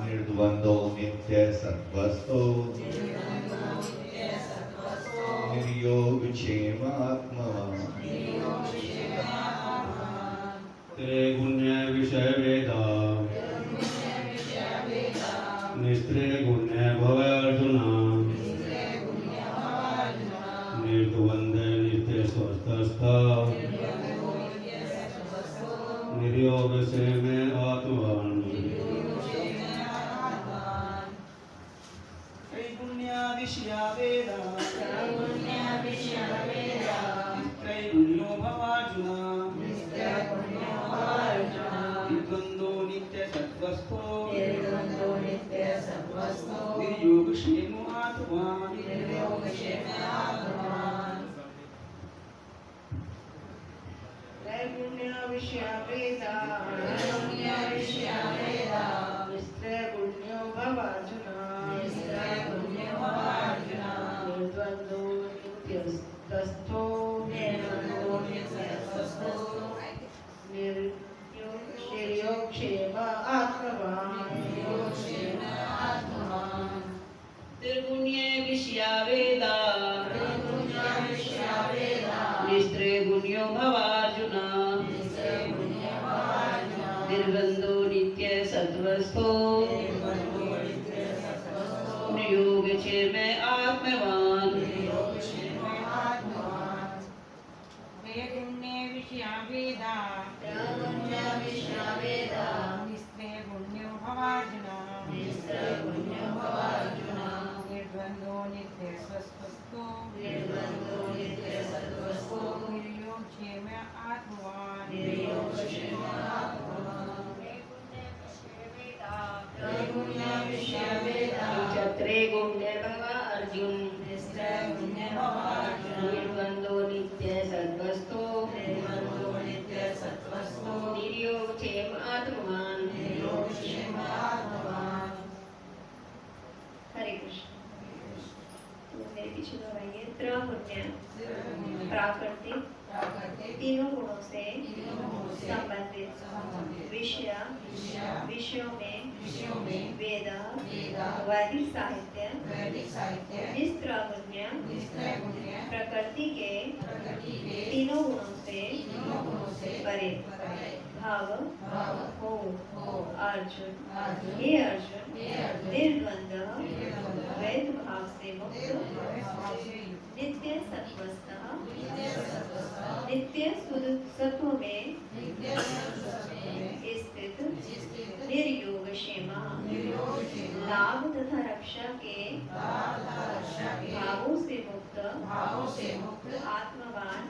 निर्द्वंदो नित्य सत्वस्तो निर्योग क्षेमात्मवान् त्रैगुण्य विषय वेदा निस्त्रैगुण्य भव अर्जुन निर्द्वंद्व नित्य स्वस्थस्थ निर्योग से मैं आत्मवान विषया वेदा त्रैगुण्यो भवार्जुन निर्द्वंदो नित्य सत्वस्थो निर्योगक्षेमो आत्मवान् त्रैगुण्य विषया वेदा निस्त्रैगुण्यो भवार्जुन निर्द्वंदो नित्य सत्वस्थो निर्योगक्षेम आत्मवान् त्रिगुण्य विषया वेदा निस्त्रैगुण्यो भवार्जुन निर्द्वंदो नित्य सत्वस्थो निर्योगक्षेम आत्मवान् त्रैगुण्य विषया वेदा निस्त्रैगुण्यो भवार्जुन निर्द्वंदो नित्य सत्वस्थो निर्योगक्षेम आत्मवान् त्रैगुण्य भव अर्जुन निर्द्वंदो नित्य सत्वस्थो निर्योगक्षेम आत्मवान् हरे कृष्ण। तो मेरे पीछे दोहराइए। त्रैगुण्य प्राकृतिक तीनों गुणों से संबंधित विषयों में वेद वैदिक साहित्य निस्त्रैगुण्य प्रकृति के तीनों गुणों से परे भाव हो अर्जुन हे अर्जुन निर्द्वंद्व द्वैत भाव से मुक्त नित्य सत्वस्थः नित्य सत्व में स्थित निर्योगक्षेमः लाभ तथा रक्षा के भावों से मुक्त आत्मवान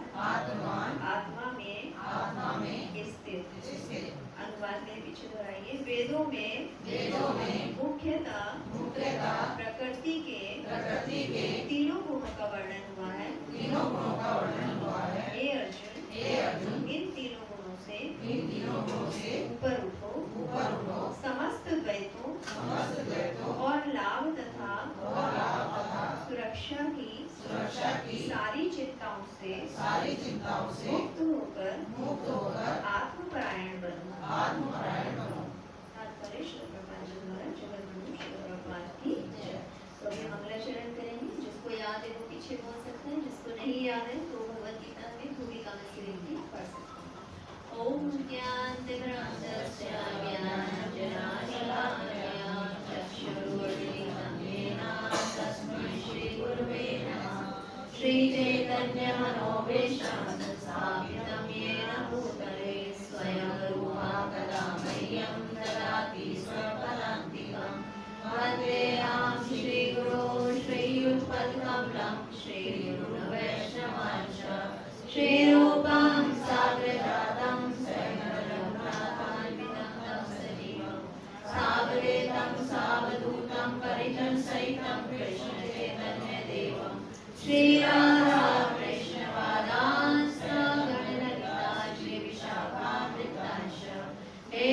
आत्मा में स्थित। अनुवाद में पीछे दोहराइए। वेदों में मुख्यतः प्रकृति के तीनों गुणों का वर्णन हुआ है। हे अर्जुन इन तीनों गुणों से ऊपर उठो समस्त द्वैतों और लाभ तथा सुरक्षा की सारी चिंताओं से मुक्त होकर आत्मपरायण बनो। तात्पर्य श्री प्रभुपाद जी द्वारा जगद्गुरु सहितं कृष्ण चैतन्य देवं श्री राधा कृष्ण पादांश्च गणललिता श्री विशाखान्वितांश्च हे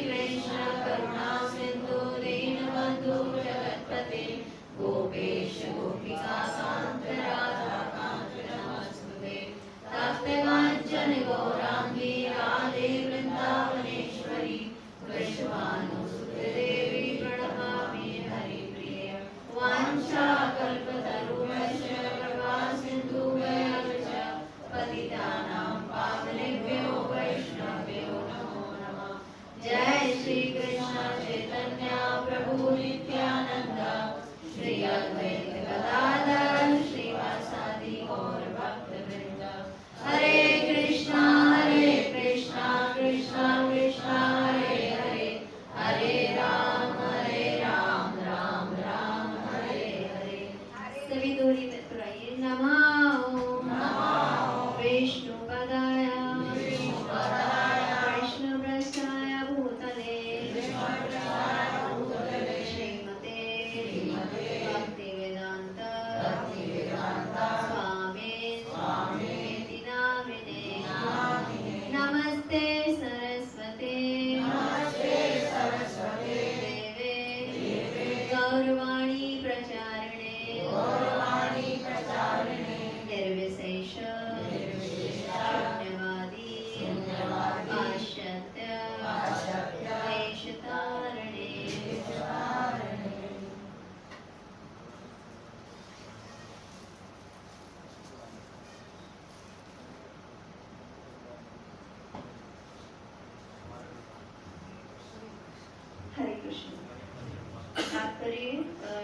कृष्ण करुणा सिंधु दीनबंधु जगत्पते गोपेश गोपिका कांत राधा कांत नमस्तुते तप्तकांचन गौरांगी राधे वृंदावनेश्वरी वृषभानुसुते देवी प्रणमामि हरिप्रिये वाञ्छाकल्पतरुभ्यश्च कृपा सिन्धुभ्यश्च पतितानां पावनेभ्यो वैष्णवेभ्यो नमो नमः जय श्री कृष्ण चैतन्य प्रभु नित्यानंद श्री अद्वैत गदाधर श्रीवासादि गौर भक्तवृंद हरे कृष्णा कृष्णा कृष्णा हरे हरे हरे राम राम राम हरे हरे सभी दोहरी में दोहराइए नमः विष्णु पदाय वैष्णवप्रस्थाय भूतले श्रीमते भक्तिवेदांत स्वामी नामिने नमस्ते सरस्वते देवे गौरवाणी प्रचारिणे निर्विशेष शून्यवादी पाश्चात्य देशतारिणे हरे कृष्ण तात्पर्य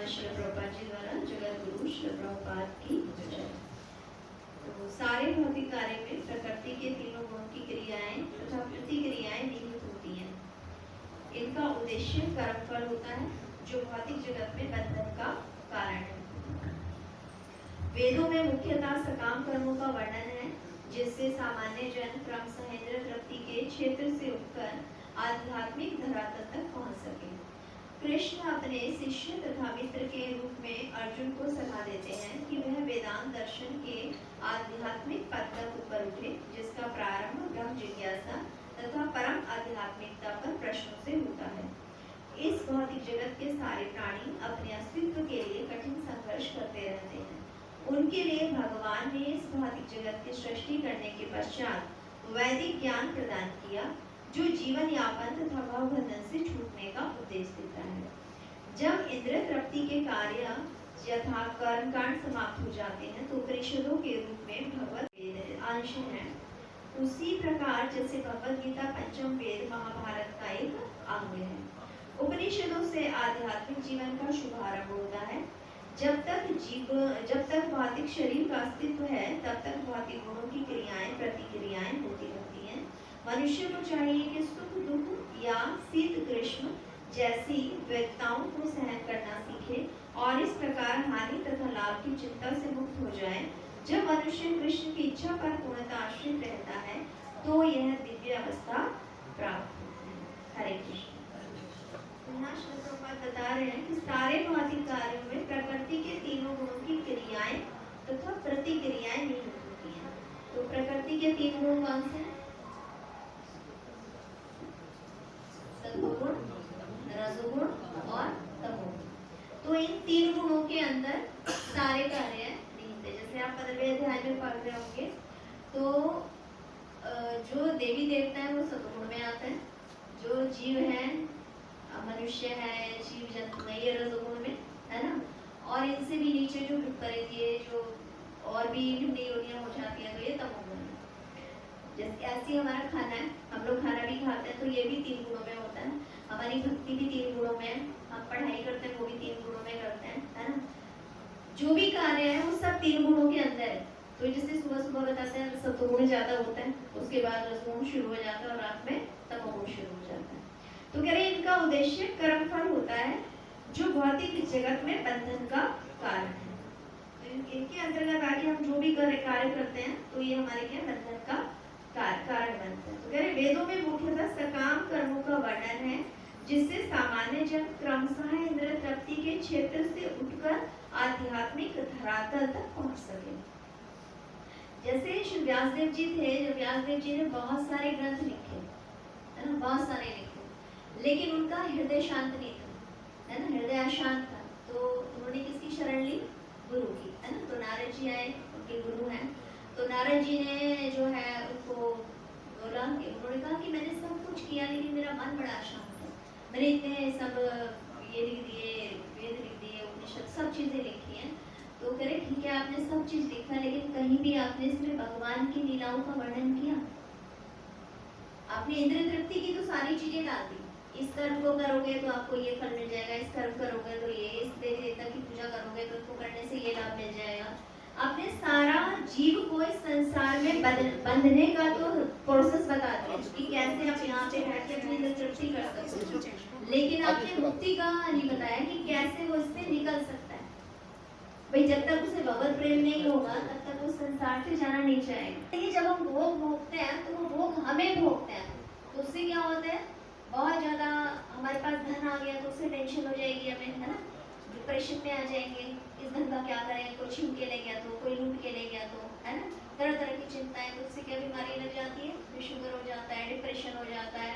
श्री प्रभुपाद जी द्वारा जगत गुरु श्री प्रभुपाद की जय। तो सारे भौतिक कार्य में प्रकृति के तीनों गुणों की क्रियाएं तथा प्रतिक्रियाएं निहित होती हैं। इनका उद्देश्य कर्मफल होता है जो भौतिक जगत में बंधन का कारण है। वेदों में मुख्यतः सकाम कर्मों का वर्णन है जिससे सामान्य जन क्रमशः इंद्रिय तृप्ति के क्षेत्र से उठकर आध्यात्मिक धरातल तक पहुंच सके। कृष्ण अपने शिष्य तथा मित्र के रूप में अर्जुन को सलाह देते हैं कि वह वेदांत दर्शन के आध्यात्मिक पद तक ऊपर उठे जिसका प्रारंभ ब्रह्म जिज्ञासा तथा परम आध्यात्मिकता पर प्रश्नों से होता है। इस भौतिक जगत के सारे प्राणी अपने अस्तित्व के लिए कठिन संघर्ष करते रहते हैं। उनके लिए भगवान ने इस भौतिक जगत की सृष्टि करने के पश्चात वैदिक ज्ञान प्रदान किया जो जीवन यापन तथा भवबंधन से छूटने का उपदेश देता है। जब इंद्रिय तृप्ति के कार्य यथा कर्मकांड समाप्त हो जाते हैं तो उपनिषदों के रूप में भगवत अंश है। उसी प्रकार जैसे भगवत गीता पंचम वेद महाभारत का एक अंग है। उपनिषदों से आध्यात्मिक जीवन का शुभारंभ होता है। जब तक भौतिक शरीर का अस्तित्व है तब तक भौतिक गुणों की क्रियाएं प्रतिक्रियाएं होती रहती हैं। मनुष्य को चाहिए कि सुख दुख या शीत ग्रीष्म जैसी विविधताओं को सहन करना सीखे और इस प्रकार हानि तथा लाभ की चिंता से मुक्त हो जाए। जब मनुष्य कृष्ण की इच्छा पर पूर्णतः आश्रित रहता है तो यह दिव्य अवस्था प्राप्त होती है। हरे कृष्ण। बता रहे हैं कि सारे भौतिक कार्यों में प्रकृति के तीनों गुणों की क्रियाएं तथा प्रतिक्रियाएं निहित होती हैं। तो प्रकृति के तीन गुण कौन से हैं? सत्वगुण, रजोगुण और तमोगुण। तो इन तीन गुणों के अंदर सारे कार्य निहित है। जैसे आप 15वें अध्याय में पढ़ रहे होंगे तो जो देवी देवता है वो सत्वगुण में आता है। जो जीव है मनुष्य है जीव जंतु है ये रजोगुण में है ना। और इनसे भी नीचे जो विपरीत जो और भी भिन्न योनियां हो जाती है तो ये तमोगुण में। जैसे ऐसे हमारा खाना है, हम लोग खाना भी खाते हैं तो ये भी 3 गुणों में होता है। हमारी भक्ति भी 3 गुणों में है। हम पढ़ाई करते हैं वो भी 3 गुणों में करते हैं है ना। जो भी कार्य है वो सब 3 गुणों के अंदर है। तो जैसे सुबह सुबह बताते हैं सत्वगुण ज्यादा होता है, उसके बाद रजोगुण शुरू हो जाता है और रात में तमोगुण शुरू हो जाता है। तो कह रहे इनका उद्देश्य कर्मफल होता है जो भौतिक जगत में बंधन का कारण है। तो इनके अंतर्गत आके हम जो भी कार्य करते हैं तो ये हमारे क्या बंधन का कारण बनता है। तो कह रहे वेदों में मुख्यतः सकाम कर्मों का वर्णन है जिससे सामान्य जन क्रमशः इंद्रिय तृप्ति के क्षेत्र से उठकर आध्यात्मिक धरातल तक पहुंच सके। जैसे श्री व्यासदेव जी थे, जो व्यासदेव जी ने बहुत सारे ग्रंथ लिखे, है ना, बहुत सारे लिखे, लेकिन उनका हृदय शांत नहीं था, है ना, हृदय अशांत था। तो उन्होंने किसकी शरण ली? गुरु की, है ना। तो नारद जी आए, उनके गुरु हैं। तो नारद जी ने जो है उनको बोला कि, उन्होंने कहा कि मैंने सब कुछ किया लेकिन मेरा मन बड़ा अशांत है, मैंने इतने सब ये लिख दिए, वेद लिख दिए, उपनिषद सब चीजें लिखी हैं। तो कह रहे ठीक है, आपने सब चीज लिखा, लेकिन कहीं भी आपने इसमें भगवान की लीलाओं का वर्णन किया? आपने इंद्र तृप्ति की तो सारी चीजें डाल दी, इस कर्म को करोगे तो आपको ये फल मिल जाएगा, इस कर्म करोगे तो ये, इस देवी देवता की पूजा करोगे तो इसको करने से ये लाभ मिल जाएगा। आपने सारा जीव को इस संसार में बंधने का तो प्रोसेस बता दिया कि कैसे आप यहाँ पे बैठ के अपनी इंद्र तृप्ति कर सकते हो, लेकिन आपने मुक्ति का नहीं बताया कि कैसे वो इससे निकल सकता है। भाई जब तक उसे भगवत प्रेम नहीं होगा तब तक वो संसार से जाना नहीं चाहेगा। ये जब हम भोग भोगते हैं तो वो भोग हमें भोगते हैं, तो उससे क्या होता है, बहुत ज्यादा हमारे पास धन आ गया तो उससे टेंशन हो जाएगी हमें, है ना, डिप्रेशन में आ जाएंगे, इस धन का क्या करें, कोई छीन के ले गया तो, कोई लूट के ले गया तो, है ना, तरह तरह की चिंताएं। तो उससे क्या बीमारी लग जाती है, शुगर हो जाता है, डिप्रेशन हो जाता है,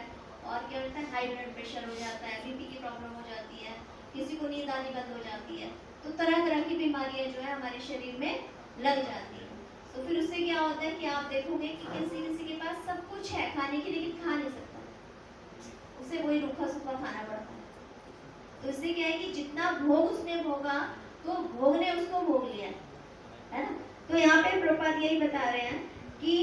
और क्या होता है, हाई ब्लड प्रेशर हो जाता है, बीपी की प्रॉब्लम हो जाती है, किसी को नींद आनी बंद हो जाती है। तो तरह तरह की बीमारियां जो है हमारे शरीर में लग जाती है। तो फिर उससे क्या होता है कि आप देखोगे कि किसी किसी के पास सब कुछ है खाने के, लेकिन खा नहीं सकता, उसे वही रूखा सूखा खाना पड़ता है। तो इससे क्या है कि जितना भोग उसने भोगा तो भोग ने उसको भोग लिया, है ना। तो यहाँ पे प्रभुपाद यही बता रहे हैं कि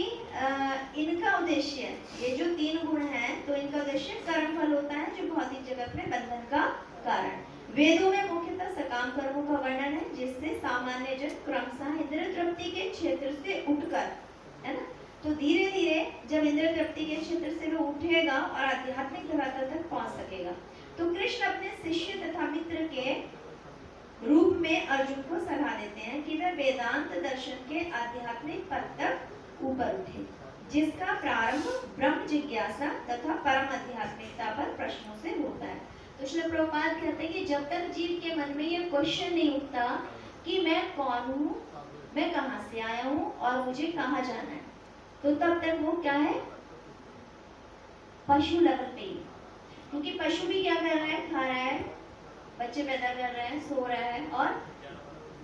इनका उद्देश्य, ये जो 3 गुण हैं, तो इनका उद्देश्य कर्म फल होता है जो भौतिक जगत में बंधन का कारण। वेदों में मुख्यतः सकाम कर्मों का वर्णन है, जिससे सामान्य जन क्रमशः इंद्र तृप्ति के क्षेत्र से उठकर, है ना, तो धीरे धीरे जब इंद्र तृप्ति के क्षेत्र से वो उठेगा और आध्यात्मिक धरातल तक पहुंच सकेगा। तो कृष्ण अपने शिष्य तथा मित्र के रूप में अर्जुन को सलाह देते हैं कि वह वेदांत दर्शन के आध्यात्मिक पद तक ऊपर उठे, जिसका प्रारंभ ब्रह्म जिज्ञासा तथा परम आध्यात्मिकता पर प्रश्नों से होता है। तो श्री प्रभुपाद कहते हैं कि जब तक जीव के मन में ये क्वेश्चन नहीं उठता कि मैं कौन हूँ, मैं कहाँ से आया हूँ और मुझे कहाँ जाना है, तो तब तक वो क्या है, पशु लेवल पे ही। क्योंकि पशु भी क्या कर रहा है, खा रहा है, बच्चे पैदा कर रहा है, सो रहा है, और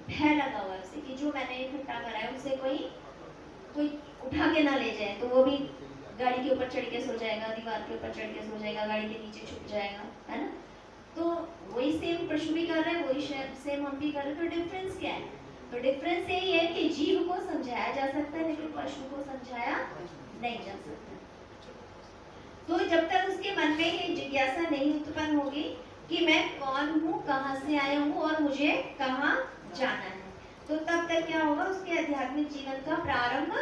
भय लगा हुआ है उसे कि जो मैंने इकट्ठा करा है उसे कोई उठा के ना ले जाए। तो वो भी गाड़ी के ऊपर चढ़ के सो जाएगा, दीवार के ऊपर चढ़ के सो जाएगा, गाड़ी के नीचे छुप जाएगा, है ना। तो वही सेम पशु भी कर रहे हैं, वही सेम हम भी कर रहे हैं। तो डिफरेंस क्या है? तो डिफरेंस यही है कि जीव को समझाया जा सकता है लेकिन पशु को समझाया नहीं जा सकता। तो जब तक उसके मन में ये जिज्ञासा नहीं उत्पन्न होगी कि मैं कौन हूँ, कहाँ से आया हूँ और मुझे कहाँ जाना है, तो तब तक क्या होगा, उसके आध्यात्मिक जीवन का प्रारंभ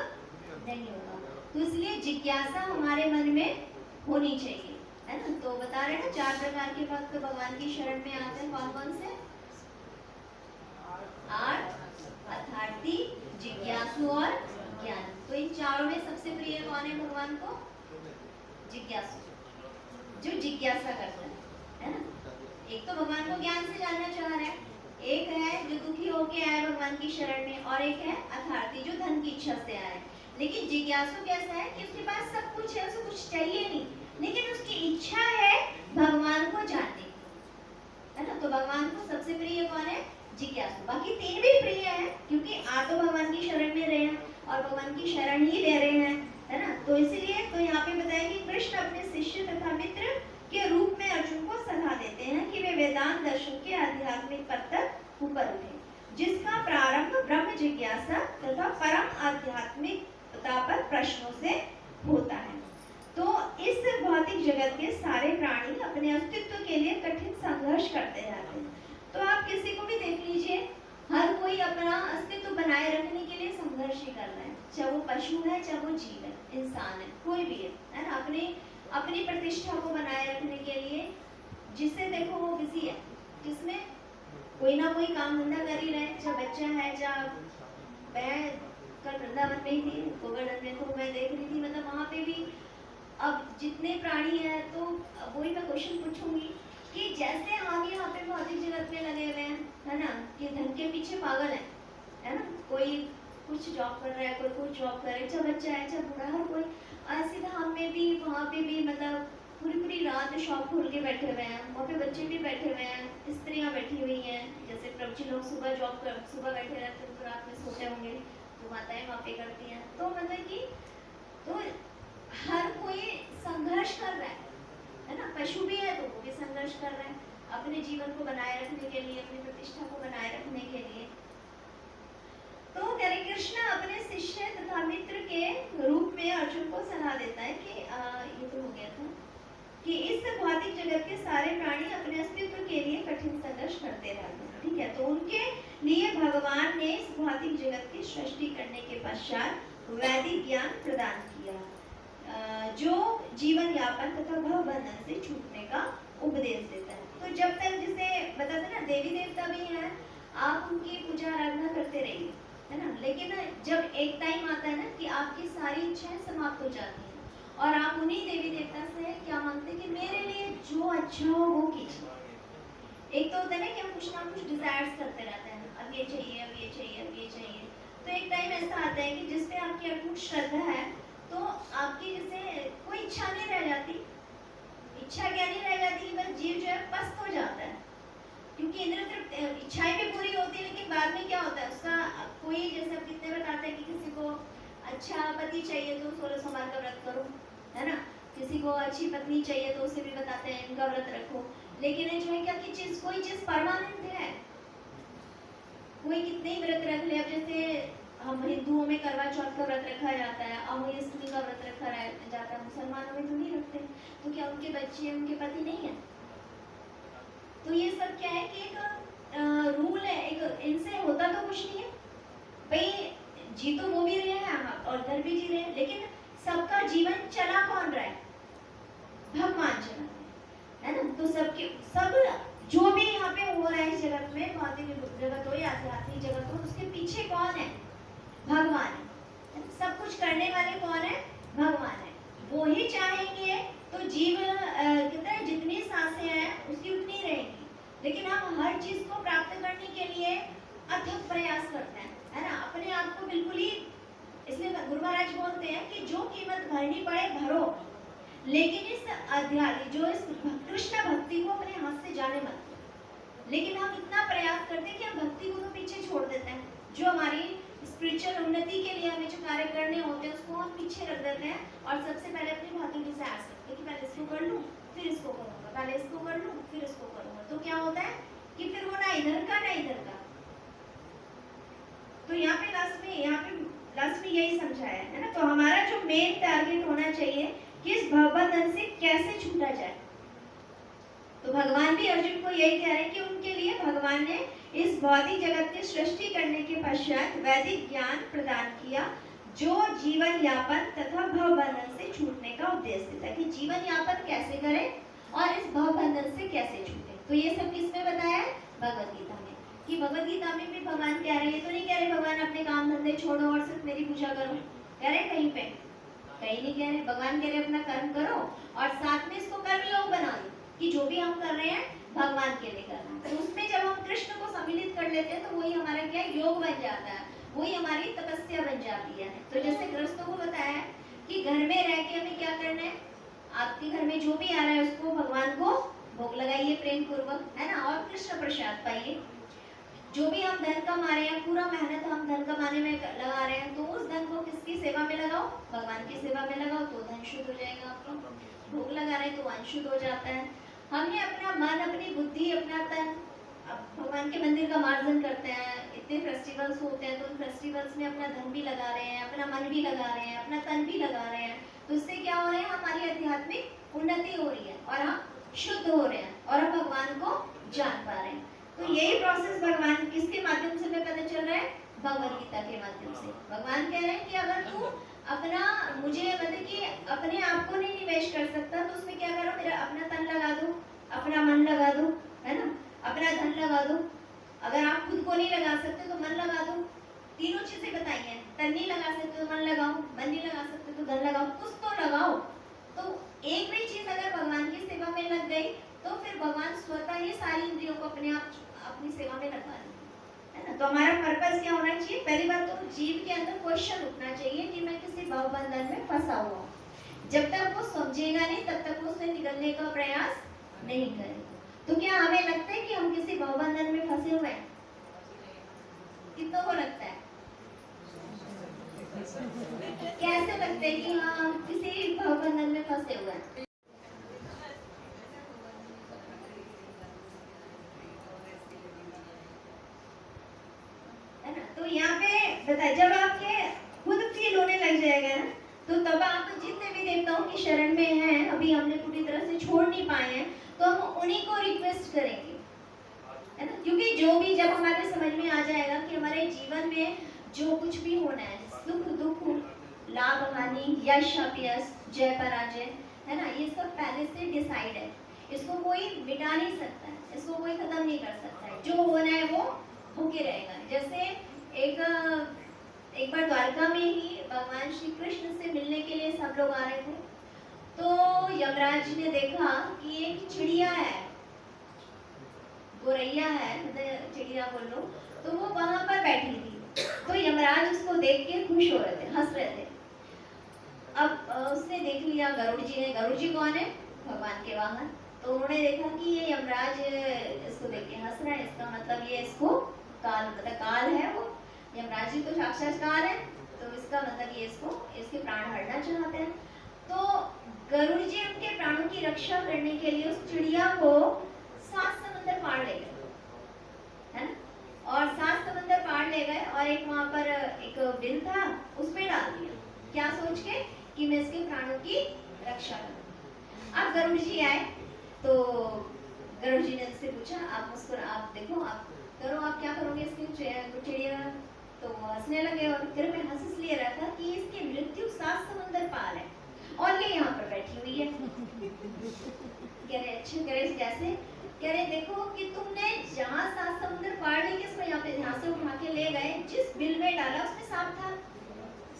नहीं होगा। तो इसलिए जिज्ञासा हमारे मन में होनी चाहिए, है ना। तो बता रहे हैं ना 4 प्रकार के भक्त भगवान की शरण में आते हैं, कौन कौन से? आर्त, अर्थार्थी, जिज्ञासु और ज्ञान। तो इन चारों में सबसे प्रिय कौन है भगवान को? जिज्ञासु, जो जिज्ञासा करता है ना। एक तो भगवान को ज्ञान से जानना चाह रहा है, एक है जो दुखी होके आया भगवान की शरण में, और एक है अर्थार्थी जो धन की इच्छा से आया। लेकिन जिज्ञासु कैसा है कि उसके पास सब कुछ है, उसे कुछ चाहिए नहीं, लेकिन उसकी इच्छा है भगवान को जानने की, है ना। तो भगवान को सबसे प्रिय कौन है? जिज्ञासु। बाकी 3 भी प्रिय है क्योंकि आ तो भगवान की शरण में रहे हैं और भगवान की शरण ही ले रहे हैं, है ना। तो इसीलिए तो यहाँ पे बताया कि कृष्ण अपने शिष्य तथा मित्र के रूप में अर्जुन को सलाह देते हैं कि वे वेदांत दर्शन के आध्यात्मिक पद तक ऊपर उठे, जिसका प्रारंभ ब्रह्म जिज्ञासा तथा परम आध्यात्मिकता पर प्रश्नों से होता है। तो इस भौतिक जगत के सारे प्राणी अपने अस्तित्व के लिए कठिन संघर्ष करते रहते हैं। तो आप किसी को भी देख लीजिए, हर कोई अपना अस्तित्व बनाए रखने के लिए संघर्ष ही कर रहा है, चाहे वो पशु है, चाहे वो जीव है, इंसान है, कोई भी है ना। अपनी प्रतिष्ठा को बनाए रखने के लिए जिससे देखो वो बिजी है, जिसमें कोई ना कोई काम धंधा कर ही रहे। चाहे बच्चा है, चाहे मैं कल वृंदावन में ही थी, गोवर्धन में, तो मैं देख रही थी, मतलब वहाँ पे भी अब जितने प्राणी हैं, तो वही मैं क्वेश्चन पूछूंगी कि जैसे हम यहाँ पे भौतिक जगत में लगे हुए हैं, है ना, कि धन के पीछे पागल है ना। कोई कुछ जॉब कर रहा है, कोई कुछ जॉब कर रहा है, चाहे बच्चा है चाहे बूढ़ा, हर कोई। सीधा हम में भी वहाँ पे भी मतलब पूरी पूरी रात शॉप खोल के बैठे हुए हैं, वहाँ पे बच्चे भी बैठे हुए हैं, स्त्रियाँ बैठी हुई हैं। जैसे प्रभु जी लोग सुबह बैठे रहते हैं तो रात में सोते होंगे, तो माताएं वहाँ पे करती हैं। तो मतलब कि तो हर कोई संघर्ष कर रहा है ना। पशु भी है तो वो भी संघर्ष कर रहे हैं अपने जीवन को बनाए रखने के लिए, अपनी प्रतिष्ठा को बनाए रखने के लिए। तो कह रहे कृष्ण अपने शिष्य तथा मित्र के रूप में अर्जुन को सलाह देता है कि ये तो हो गया था कि इस भौतिक जगत के सारे प्राणी अपने अस्तित्व के लिए कठिन संघर्ष करते रहते हैं, ठीक है। तो उनके लिए भगवान ने इस भौतिक जगत की सृष्टि करने के पश्चात वैदिक ज्ञान प्रदान किया, जो जीवन यापन तथा भव बंधन से छूटने का उपदेश देता है। तो जब तक जिसे बताते ना देवी देवता भी हैं, आप उनकी पूजा आराधना करते रहिए, है ना। लेकिन जब एक टाइम आता है ना कि आपकी सारी इच्छाएं समाप्त हो जाती हैं और आप उन्हीं देवी देवता से क्या मांगते हैं कि मेरे लिए जो अच्छा हो वो कीजिए। एक तो होता है ना कि हम कुछ ना कुछ डिजायर्स करते रहते हैं, अब ये चाहिए, अब ये चाहिए, अब ये चाहिए। तो एक टाइम ऐसा आता है कि जिसपे आपकी अटूट श्रद्धा है तो आपकी जैसे कोई इच्छा नहीं रह जाती। इच्छा क्या नहीं रह जाती कि बस जीव जो है पस्त हो जाता है, क्योंकि इंद्र तृप्त इच्छाएं भी पूरी होती है, लेकिन बाद में क्या होता है उसका कोई, जैसे अब कितने बताते हैं कि किसी को अच्छा पति चाहिए तो 16 सोमवार का व्रत करो, है ना। किसी को अच्छी पत्नी चाहिए तो उसे भी बताते हैं इनका व्रत रखो। लेकिन ये जो है क्या कि चीज कोई चीज परमानेंट है, कोई कितने ही व्रत रख ले। अब जैसे हम हिंदुओं में करवा चौथ का व्रत रखा जाता है, अमावस्या का व्रत रखा जाता है, मुसलमानों में तो नहीं रखते। तो क्या उनके बच्चे उनके पति नहीं है? तो ये सब क्या है कि एक रूल है, एक इनसे होता तो कुछ नहीं है भाई। जी तो वो भी रहे हैं और घर भी जी रहे हैं, लेकिन सबका जीवन चला कौन रहा है? भगवान चला रहा है ना। तो सबके सब जो भी यहाँ पे हो रहा है इस जगत में, भौतिक जगत हो या आध्यात्मिक जगत हो, उसके पीछे कौन है? भगवान है। सब कुछ करने वाले कौन है? भगवान है। वो ही चाहेंगे तो जीव कितना जितनी सांसें हैं उसकी उतनी रहेंगी, लेकिन हम हर चीज को प्राप्त करने के लिए अथक प्रयास करते हैं, है ना। अपने आप को बिल्कुल ही, इसलिए गुरु महाराज बोलते हैं कि जो कीमत भरनी पड़े भरो, लेकिन इस अध्यात्म जो इस कृष्ण भक्ति को अपने हाथ से जाने मत। लेकिन हम इतना प्रयास करते हैं कि हम भक्ति को तो पीछे छोड़ देते हैं, जो हमारी स्पिरिचुअल उन्नति के लिए हमें जो कार्य करने होते हैं उसको हम पीछे रख देते हैं और सबसे पहले अपनी भौतिक डिजायर्स करते हैं कि पहले इसको कर लूं फिर इसको करूंगा, पहले इसको कर लूं फिर इसको करूंगा। तो क्या होता है कि फिर वो ना इधर का ना इधर का। तो यहाँ पे लास्ट में यही समझाया है ना। तो हमारा जो मेन टारगेट होना चाहिए कि इस भवबंधन से कैसे छूटा जाए। तो भगवान भी अर्जुन को यही कह रहे हैं कि उनके लिए भगवान ने इस भौतिक जगत की सृष्टि करने के पश्चात वैदिक ज्ञान प्रदान किया, जो जीवन यापन तथा भवबंधन से छूटने का उपदेश देता है कि जीवन यापन कैसे करें और इस भवबंधन से कैसे छूटे। तो ये सब किसमें बताया है? भगवत गीता में। कि भगवत गीता में भी भगवान कह रहे हैं, तो नहीं कह रहे भगवान अपने काम धंधे छोड़ो और सिर्फ मेरी पूजा करो, कह रहे कहीं पे कहीं नहीं कह रहे। भगवान कह रहे अपना कर्म करो और साथ में इसको कर्म योग बना लो कि जो भी हम कर रहे हैं भगवान के लिए करना है। तो उसमें जब हम कृष्ण को सम्मिलित कर लेते हैं तो वही हमारा क्या योग बन जाता है, वही हमारी तपस्या बन जाती है। तो जैसे गृहस्थों को बताया है कि घर में रह के हमें क्या करना है, आपके घर में जो भी आ रहा है उसको भगवान को भोग लगाइए प्रेम पूर्वक, है ना, और कृष्ण प्रसाद पाइए। जो भी हम धन कमा रहे हैं, पूरा मेहनत हम धन कमाने में लगा रहे हैं, तो उस धन को किसकी सेवा में लगाओ? भगवान की सेवा में लगाओ, तो धन शुद्ध हो जाएगा आपका। भोग लगा रहे हैं तो वन शुद्ध हो जाता है। हमने अपना मन, अपनी बुद्धि, अपना तन भगवान के मंदिर का मार्जन करते हैं। इतने फेस्टिवल्स होते हैं तो उन फेस्टिवल्स में अपना धन भी लगा रहे हैं, अपना मन भी लगा रहे हैं, अपना तन भी लगा रहे हैं। तो इससे क्या हो रहा है? हमारी आध्यात्मिक उन्नति हो रही है और हम शुद्ध हो रहे हैं और हम भगवान को जान पा रहे हैं। तो यही प्रोसेस भगवान किसके माध्यम से हमें पता चल रहा है? भगवत गीता के माध्यम से। भगवान कह रहे हैं कि अगर तू अपना मुझे मतलब कि अपने आप को नहीं निवेश कर सकता तो उसमें क्या करो? मेरा अपना तन लगा दो, अपना मन लगा दो, है ना, अपना धन लगा दो। अगर आप खुद को नहीं लगा सकते तो मन लगा दो। तीनों चीजें बताई हैं। तन नहीं लगा सकते तो मन लगाओ, मन नहीं लगा सकते तो धन लगाओ, कुछ तो लगाओ। तो एक भी चीज अगर भगवान की सेवा में लग गई तो फिर भगवान स्वतः ही सारी इंद्रियों को अपने आप अपनी सेवा में लगा लूँ, है ना। तो हमारा पर्पस क्या होना चाहिए? पहली बात तो जीव के अंदर क्वेश्चन उठना चाहिए कि मैं किसी भाव बंधन में फंसा हुआ हूँ। जब तक वो समझेगा नहीं तब तक वो उससे निकलने का प्रयास नहीं करेगा। तो क्या हमें लगता है कि हम किसी भाव बंधन में फंसे हुए हैं? कितनों को लगता है? कैसे लगता है कि हाँ हम किसी भाव बंधन में फंसे हुए हैं? है ना। तो यहाँ पे बताए जब आपके खुद फील होने लग जाएगा ना, तो तब आप जितने भी देवताओं की शरण में हैं, अभी हमने पूरी तरह से छोड़ नहीं पाए हैं, तो हम उन्हीं को रिक्वेस्ट करेंगे, है ना। क्योंकि जो भी जब हमारे समझ में आ जाएगा कि हमारे जीवन में जो कुछ भी होना है, सुख दुख, लाभ हानि, यश अपयश, जय पराजय, है ना, ये सब पहले से डिसाइड है। इसको कोई मिटा नहीं सकता है, इसको कोई खत्म नहीं कर सकता है। जो होना है वो होके रहेगा। जैसे एक बार द्वारका में ही भगवान श्री कृष्ण से मिलने के लिए सब लोग आ रहे थे। तो यमराज ने देखा कि एक चिड़िया है, गोरैया है, मतलब चिड़िया बोलो, तो वो वहां पर बैठी थी। तो यमराज उसको देख के खुश हो रहे थे, हंस रहे थे। अब उसने देख लिया गरुड़ जी ने। गरुड़ जी कौन है? भगवान के वाहन। तो उन्होंने देखा कि ये यमराज इसको देख के हंस रहा है, इसका मतलब ये इसको काल, मतलब काल है वो, यमराज जी तो साक्षात काल है, तो इसका मतलब ये इसको इसके प्राण हरना चाहते हैं। तो गरुड़ जी उनके प्राणों की रक्षा करने के लिए उस चिड़िया को 7 समंदर पार ले गए, है ना। और 7 समंदर पार ले गए और एक वहां पर एक बिल था, उसमें डाल दिया, क्या सोच के कि मैं इसके प्राणों की रक्षा करूं। अब गरुड़ जी आए तो गरुड़ जी ने उससे पूछा, आप उसको, आप देखो, आप करो, आप क्या करोगे इसके चिड़िया? तो वो हंसने लगे और फिर मैं हंस इसलिए रहा था कि इसकी मृत्यु 7 समंदर पार है और ये यहाँ पर बैठी हुई है। कह रहे अच्छा, कह रहे कैसे? कह रहे देखो कि तुमने जहाँ 7 समुद्र पार लेके इसको यहाँ पे ध्यान से उठा के ले गए, जिस बिल में डाला उसमें सांप था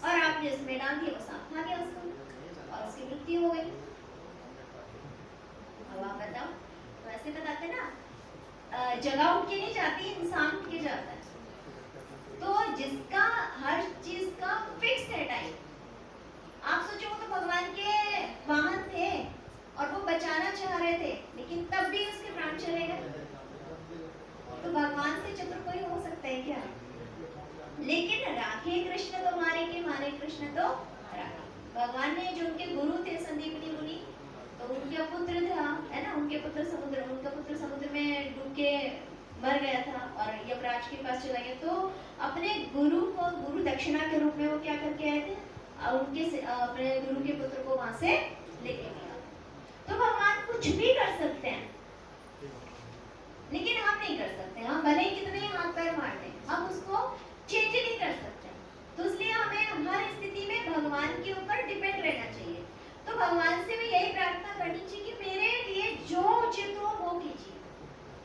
और आपने इसमें डाल दिया, वो सांप खा गया उसको और उसकी मृत्यु हो गई। अब आप बताओ, तो ऐसे बताते ना, जगह उठ के नहीं जाती, इंसान उठ के जाता है। तो जिसका हर चीज का फिक्स है टाइम। आप सोचो वो तो भगवान के वाहन थे और वो बचाना चाह रहे थे, लेकिन तब भी उसके प्राण चले गए। तो भगवान से चतुर कोई हो सकता है क्या? लेकिन राखे कृष्ण तो मारे के, मारे कृष्ण तो राखे। भगवान ने जो उनके गुरु थे संदीपनी मुनि, तो उनका पुत्र था, है ना, उनका पुत्र समुद्र में डूब के मर गया था और यमराज के पास चला गया। तो अपने गुरु को गुरु दक्षिणा के रूप में वो क्या करके आए थे, उनके अपने गुरु के पुत्र को वहां से लेके गया। तो भगवान कुछ भी कर सकते हैं, लेकिन हम नहीं कर सकते। हम भले ही कितने हाथ पैर मार दें, हम उसको चेंज नहीं कर सकते। तो इसलिए हमें हर स्थिति में भगवान के ऊपर डिपेंड रहना चाहिए। तो भगवान से भी यही प्रार्थना करनी चाहिए कि मेरे लिए जो उचित हो वो कीजिए।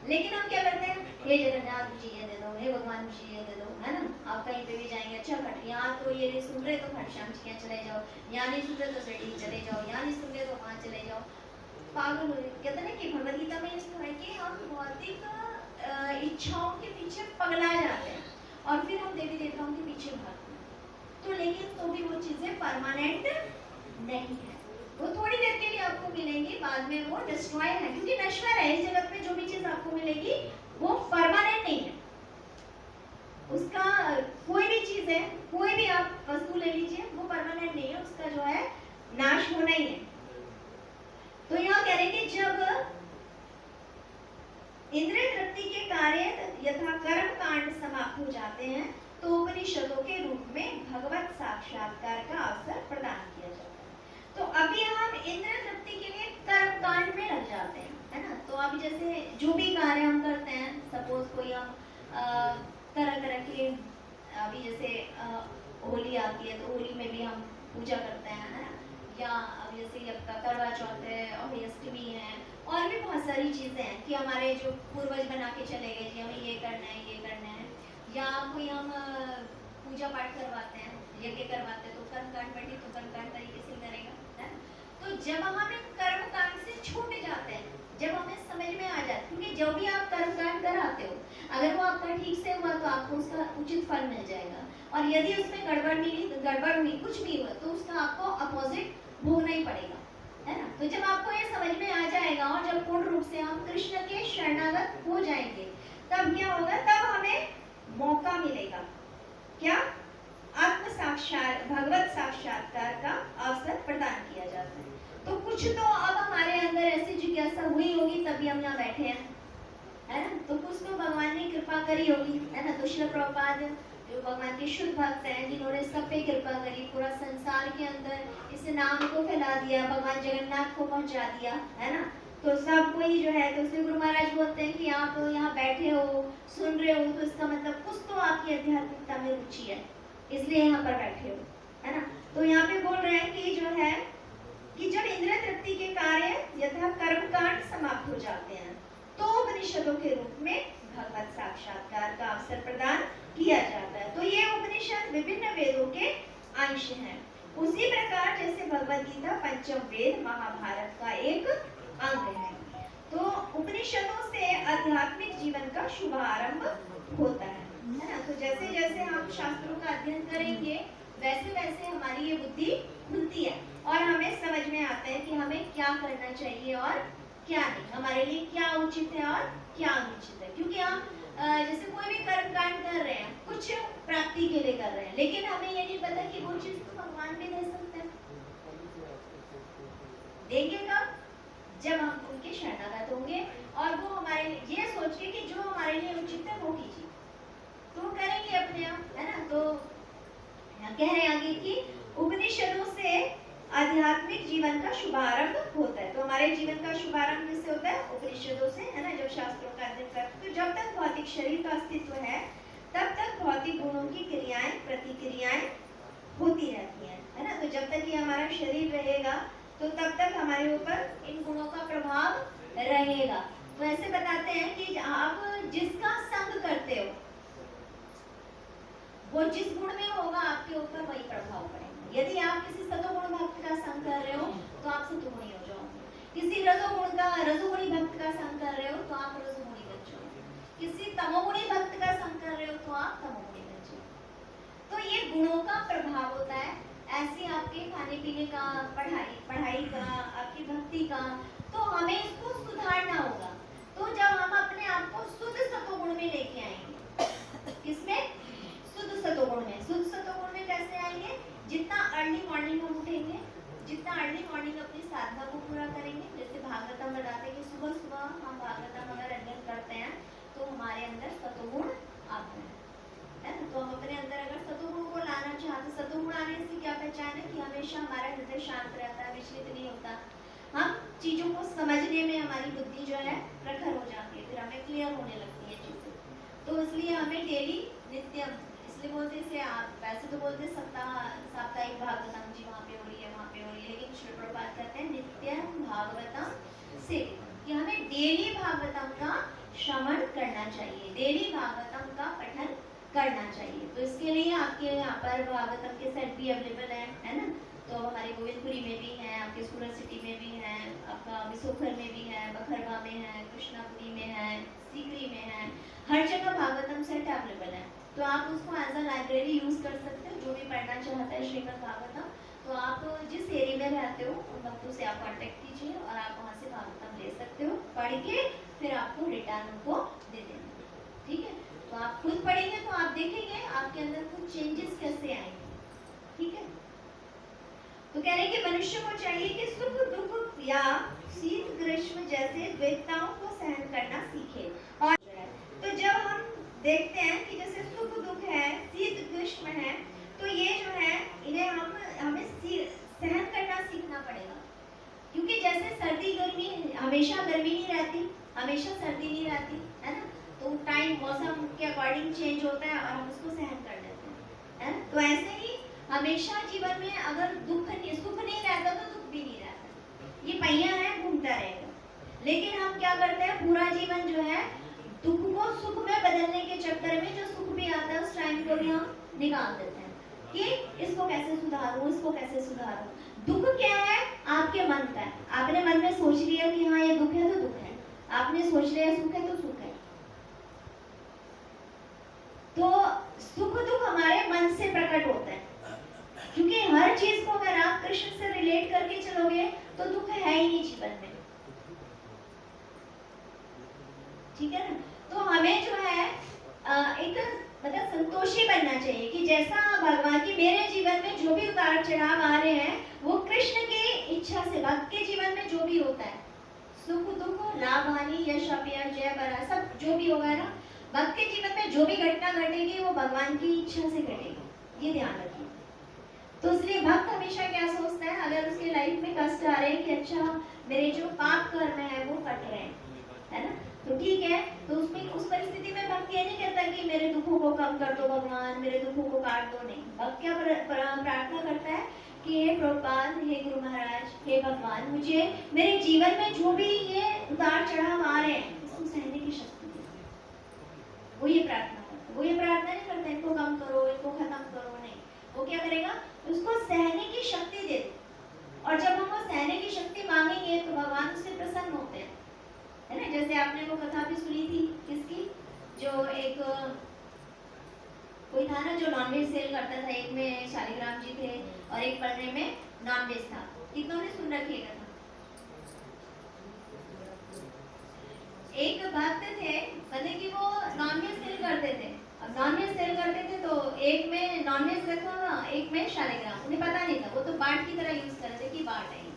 लेकिन हम क्या करते हैं, हे जगन्नाथ जी ये दे दो, हे भगवान जी ये दे दो, है ना। आप कहीं पे भी जाएंगे, अच्छा खट यहाँ तो ये नहीं सुन रहे तो खट श्याम जी यहाँ चले जाओ, यहाँ नहीं सुन रहे तो सेठी चले जाओ, यहाँ नहीं सुन रहे तो वहाँ चले जाओ। पागल हो गए। कहते हैं कि भगवद गीता में इसको है कि हम भौतिक इच्छाओं के पीछे पगला जाते हैं और फिर हम देवी देवताओं के पीछे भागते हैं। तो लेकिन तो भी वो चीजें परमानेंट नहीं है, वो थोड़ी देर के लिए आपको मिलेंगी, बाद में वो डिस्ट्रॉय है, क्योंकि नश्वर है। इस जगत में जो भी चीज आपको मिलेगी वो परमानेंट नहीं है। उसका कोई भी चीज है, कोई भी आप वस्तु ले लीजिए, वो परमानेंट नहीं है, उसका जो है नाश होना ही है। तो यहाँ कह रहे हैं कि जब इंद्रिय तृप्ति के कार्य यथा कर्म कांड समाप्त हो जाते हैं, तो उपनिषदों के रूप में भगवत साक्षात्कार का अवसर प्रदान किया जाता है। तो अभी हम इंद्रिय तृप्ति के लिए कर्म कांड में लग जाते हैं, है ना। तो अभी जैसे जो भी कार्य हम करते हैं, सपोज कोई हम तरह तरह के, अभी जैसे होली आती है तो होली में भी हम पूजा करते हैं, है ना। या अब जैसे आपका करवा चौथ है और अष्टमी है, और भी बहुत सारी चीजें हैं कि हमारे जो पूर्वज बना के चले गए कि हमें ये करना है, ये करना है। या कोई हम पूजा पाठ करवाते हैं, यज्ञ करवाते हैं, तो कर्म कांड बैठे तो कर्म कांड तरीके से करेगा, है। तो जब हम इन कर्म कांड से छूट जाते हैं, जब हमें समझ में आ जाता है, क्योंकि जो भी आप कर्मकांड कराते हो, अगर वो आपका ठीक से हुआ तो आपको उसका उचित फल मिल जाएगा, और यदि उसमें गड़बड़ हुई कुछ भी हुआ तो उसका आपको अपोजिट भोगना ही पड़ेगा, है ना। तो जब आपको ये समझ में आ जाएगा और जब पूर्ण रूप से हम कृष्ण के शरणागत हो जाएंगे, तब क्या होगा, तब हमें मौका मिलेगा क्या, आत्म साक्षात भगवत साक्षात्कार का अवसर प्रदान किया जाता है। तो कुछ तो अब हमारे अंदर ऐसी जिज्ञासा हुई होगी तभी हम यहाँ बैठे हैं, है ना। तो कुछ तो भगवान ने कृपा करी होगी, है ना। तो श्रील प्रभुपाद जो भगवान के शुद्ध भक्त हैं, जिन्होंने सब पे कृपा करी, पूरा संसार के अंदर इस नाम को फैला दिया, भगवान जगन्नाथ को पहुंचा दिया, है ना। तो सब कोई जो है, तो इसलिए गुरु महाराज बोलते हैं कि आप यहाँ बैठे हो, सुन रहे हो, तो इसका मतलब कुछ तो आपकी आध्यात्मिकता में रुचि है, इसलिए यहाँ पर बैठे हो, है ना। तो यहाँ पे बोल रहे हैं कि जो है कि जब इंद्रिय तृप्ति के कार्य यथा कर्मकांड समाप्त हो जाते हैं, तो उपनिषदों के रूप में भगवत साक्षात्कार का अवसर प्रदान किया जाता है। तो ये उपनिषद विभिन्न वेदों के अंश हैं। उसी प्रकार जैसे भगवद गीता पंचम वेद महाभारत का एक अंग है, तो उपनिषदों से आध्यात्मिक जीवन का शुभारंभ होता है ना। तो जैसे जैसे हम शास्त्रों का अध्ययन करेंगे, वैसे वैसे हमारी ये बुद्धि खुलती है और हमें समझ में आता है कि हमें क्या करना चाहिए और क्या नहीं, हमारे लिए क्या उचित है और क्या अनुचित है। क्योंकि हम जैसे कोई भी कर्म कांड कर रहे हैं, कुछ प्राप्ति के लिए कर रहे हैं, लेकिन हमें ये नहीं पता कि वो चीज तो भगवान भी दे सकते हैं। देंगे कब, जब हम उनके शरणागत होंगे और वो हमारे ये सोच के कि जो हमारे लिए उचित है वो कीजिए, तो वो करेंगे अपने आप, है ना। तो कह रहे हैं आगे कि उपनिषदों से आध्यात्मिक जीवन का शुभारंभ होता है। तो हमारे जीवन का शुभारंभ किससे होता है, उपनिषदों से, है ना। जब शास्त्रों का अध्ययन करते हैं, तो जब तक भौतिक शरीर का अस्तित्व है तब तक भौतिक गुणों की क्रियाएं प्रतिक्रियाएं होती रहती हैं, है ना। तो जब तक ये हमारा शरीर रहेगा तो तब तक हमारे ऊपर इन गुणों का प्रभाव रहेगा। तो ऐसे बताते हैं कि आप जिसका संग करते हो, वो जिस गुण में होगा आपके ऊपर वही प्रभाव पड़ेगा। यदि आप किसी सतोगुण भक्त का संग कर रहे हो तो आप सतोगुणी हो जाओगे, किसी रजोगुणी भक्त का संग कर रहे हो तो आप रजोगुणी बन जाओगे, किसी तमोगुणी भक्त का संग कर रहे हो तो आप तमोगुणी बन जाओगे। तो ये गुणों का प्रभाव होता है। ऐसे आपके खाने पीने का, पढ़ाई का, आपकी भक्ति का, तो हमें इसको सुधारना होगा। तो जब हम अपने आप को शुद्ध सतोगुण में लेके आएंगे, किसमें, शुद्ध सतोगुण में। शुद्ध सतोगुण में कैसे आएंगे, जितना अर्ली मॉर्निंग हम उठेंगे, जितना अर्ली मॉर्निंग अपनी साधना को पूरा करेंगे। जैसे भागवतम बताते हैं कि सुबह सुबह हम भागवतम अगर अध्ययन करते हैं तो हमारे अंदर सतोगुण आते हैं, है ना। तो हम अपने अंदर अगर सतोगुण को लाना चाहते, सतोगुण आने से क्या पहचान है कि हमेशा हमारा हृदय शांत रहता है, विचलित नहीं होता, हम चीजों को समझने में हमारी बुद्धि जो है प्रखर हो जाती है, फिर हमें क्लियर होने लगती है चीजें। तो इसलिए हमें डेली नित्यम, इसलिए बोलते से आप वैसे तो बोलते साप्ताहिक भागवतम जी वहाँ पे हो रही है, वहाँ पे हो रही है, लेकिन श्री प्रभुपाद कहते हैं नित्यम भागवतम से, कि हमें डेली भागवतम का श्रवण करना चाहिए, डेली भागवतम का पठन करना चाहिए। तो इसके लिए आपके यहाँ पर भागवतम के सेट भी अवेलेबल है ना। तो हमारे गोविंदपुरी में भी है, आपके सूरत सिटी में भी है, आपका विशोखर में भी है, बखरवा में है, कृष्णापुरी में है, सीकरी में है, हर जगह भागवतम सेट अवेलेबल है। तो आप उसको एज अ लाइब्रेरी यूज कर सकते हो। जो भी पढ़ना चाहता है श्रीमद् भागवतम, तो आप जिस एरिया में रहते हो उन भक्तों से आप कांटेक्ट कीजिए और आप वहाँ से भागवतम ले सकते हो, पढ़ के फिर आपको रिटर्न उनको दे देना, ठीक है। तो आप खुद पढ़ेंगे तो आप देखेंगे आपके अंदर कुछ चेंजेस कैसे आएंगे, ठीक है। तो कह रहे हैं कि मनुष्य को चाहिए कि सुख दुख या शीत ग्रीष्म जैसे द्वैतताओं को सहन करना सीखे। और तो जब हम देखते हैं कि जैसे सुख दुख है, शीत ग्रीष्म है, तो ये जो है इन्हें हमें सहन करना सीखना पड़ेगा। क्योंकि जैसे सर्दी गर्मी, हमेशा गर्मी नहीं रहती, हमेशा सर्दी नहीं रहती, है ना। तो टाइम मौसम के अकॉर्डिंग चेंज होता है और हम उसको सहन कर लेते हैं, है ना। तो ऐसे ही हमेशा जीवन में अगर सुख नहीं रहता तो दुख भी नहीं रहता, ये पहिया है, घूमता रहेगा। लेकिन हम क्या करते हैं, पूरा जीवन जो है दुख को सुख में बदलने के चक्कर में जो सुख भी आता है उस टाइम को भी हम निकाल देते हैं कि इसको कैसे सुधारूं, इसको कैसे सुधारूं। दुख क्या है, आपके मन का है। आपने मन में सोच लिया कि हाँ ये दुख है तो दुख है, आप आपने सोच लिया सुख है तो सुख है। तो सुख दुख हमारे मन से प्रकट होता है, क्योंकि हर चीज को अगर आप कृष्ण से रिलेट करके चलोगे तो दुख है ही नहीं जीवन में, ठीक है ना। तो हमें जो है एक मतलब संतोषी बनना चाहिए कि जैसा भगवान की मेरे जीवन में जो भी उतार चढ़ाव आ रहे हैं वो कृष्ण की इच्छा से, भक्त के जीवन में जो भी होता है सुख दुख लाभ हानि यश अपयश जय पराजय सब जो भी होगा ना, भक्त के जीवन में जो भी घटना घटेगी वो भगवान की इच्छा से घटेगी, ये ध्यान रखिए। तो इसलिए भक्त हमेशा क्या सोचता है, अगर उसके लाइफ में कष्ट आ रहे हैं कि अच्छा मेरे जो पाप कर्म है वो कट रहे हैं, है ना, तो ठीक है। तो उसमें उस परिस्थिति में भक्त ये नहीं कहता कि मेरे दुखों को कम कर दो भगवान, मेरे दुखों को काट दो, नहीं। भक्त क्या प्रार्थना करता है कि हे प्रभुपाद, हे गुरु महाराज, हे भगवान, मुझे मेरे जीवन में जो भी ये उतार चढ़ाव आ रहे हैं इसको सहने की शक्ति दे। वो ये प्रार्थना करता है, वो ये प्रार्थना नहीं करता इनको कम करो, इनको खत्म करो, नहीं। वो क्या करेगा, उसको सहने की शक्ति दे दो। और जब हम वो सहने की शक्ति मांगेंगे तो भगवान उससे प्रसन्न होते हैं, है ना। जैसे आपने वो कथा भी सुनी थी किसकी, जो एक कोई था ना जो नॉनवेज सेल करता था, एक में शालिग्राम जी थे और एक पलड़े में नॉनवेज था। कितनों ने सुन रखी है कथा? एक भक्त थे, मतलब कि वो नॉनवेज सेल करते थे। अब नॉनवेज सेल करते थे तो एक में नॉनवेज रखा, एक में शालिग्राम। उन्हें पता नहीं था, वो तो बाट की तरह यूज करते कि बाट है।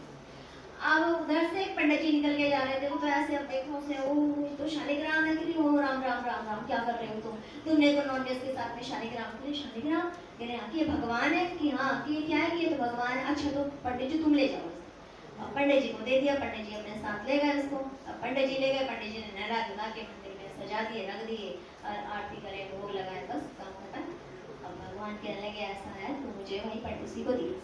अब उधर से एक पंडित जी निकल के जा रहे थे, वो तो ऐसे अब देखो से ओ तो शालिग्राम है कि ओ राम राम राम राम क्या कर रहे हो तुमने तो नॉनवेज के साथ में शालिग्राम के लिए शालिग्राम कह रहे हैं कि ये भगवान है कि हाँ कि ये क्या है कि ये तो भगवान है। अच्छा तो पंडित जी तुम ले जाओ। अब पंडित जी को दे दिया, पंडित जी अपने साथ ले गए उसको। अब पंडित जी ले गए, पंडित जी ने नहला धुला के मंदिर में सजा दिए, रख दिए, आरती करे, भोग लगाए, बस काम खत्म। अब भगवान कहने लगे ऐसा है तो मुझे वही पंडित जी को दिए।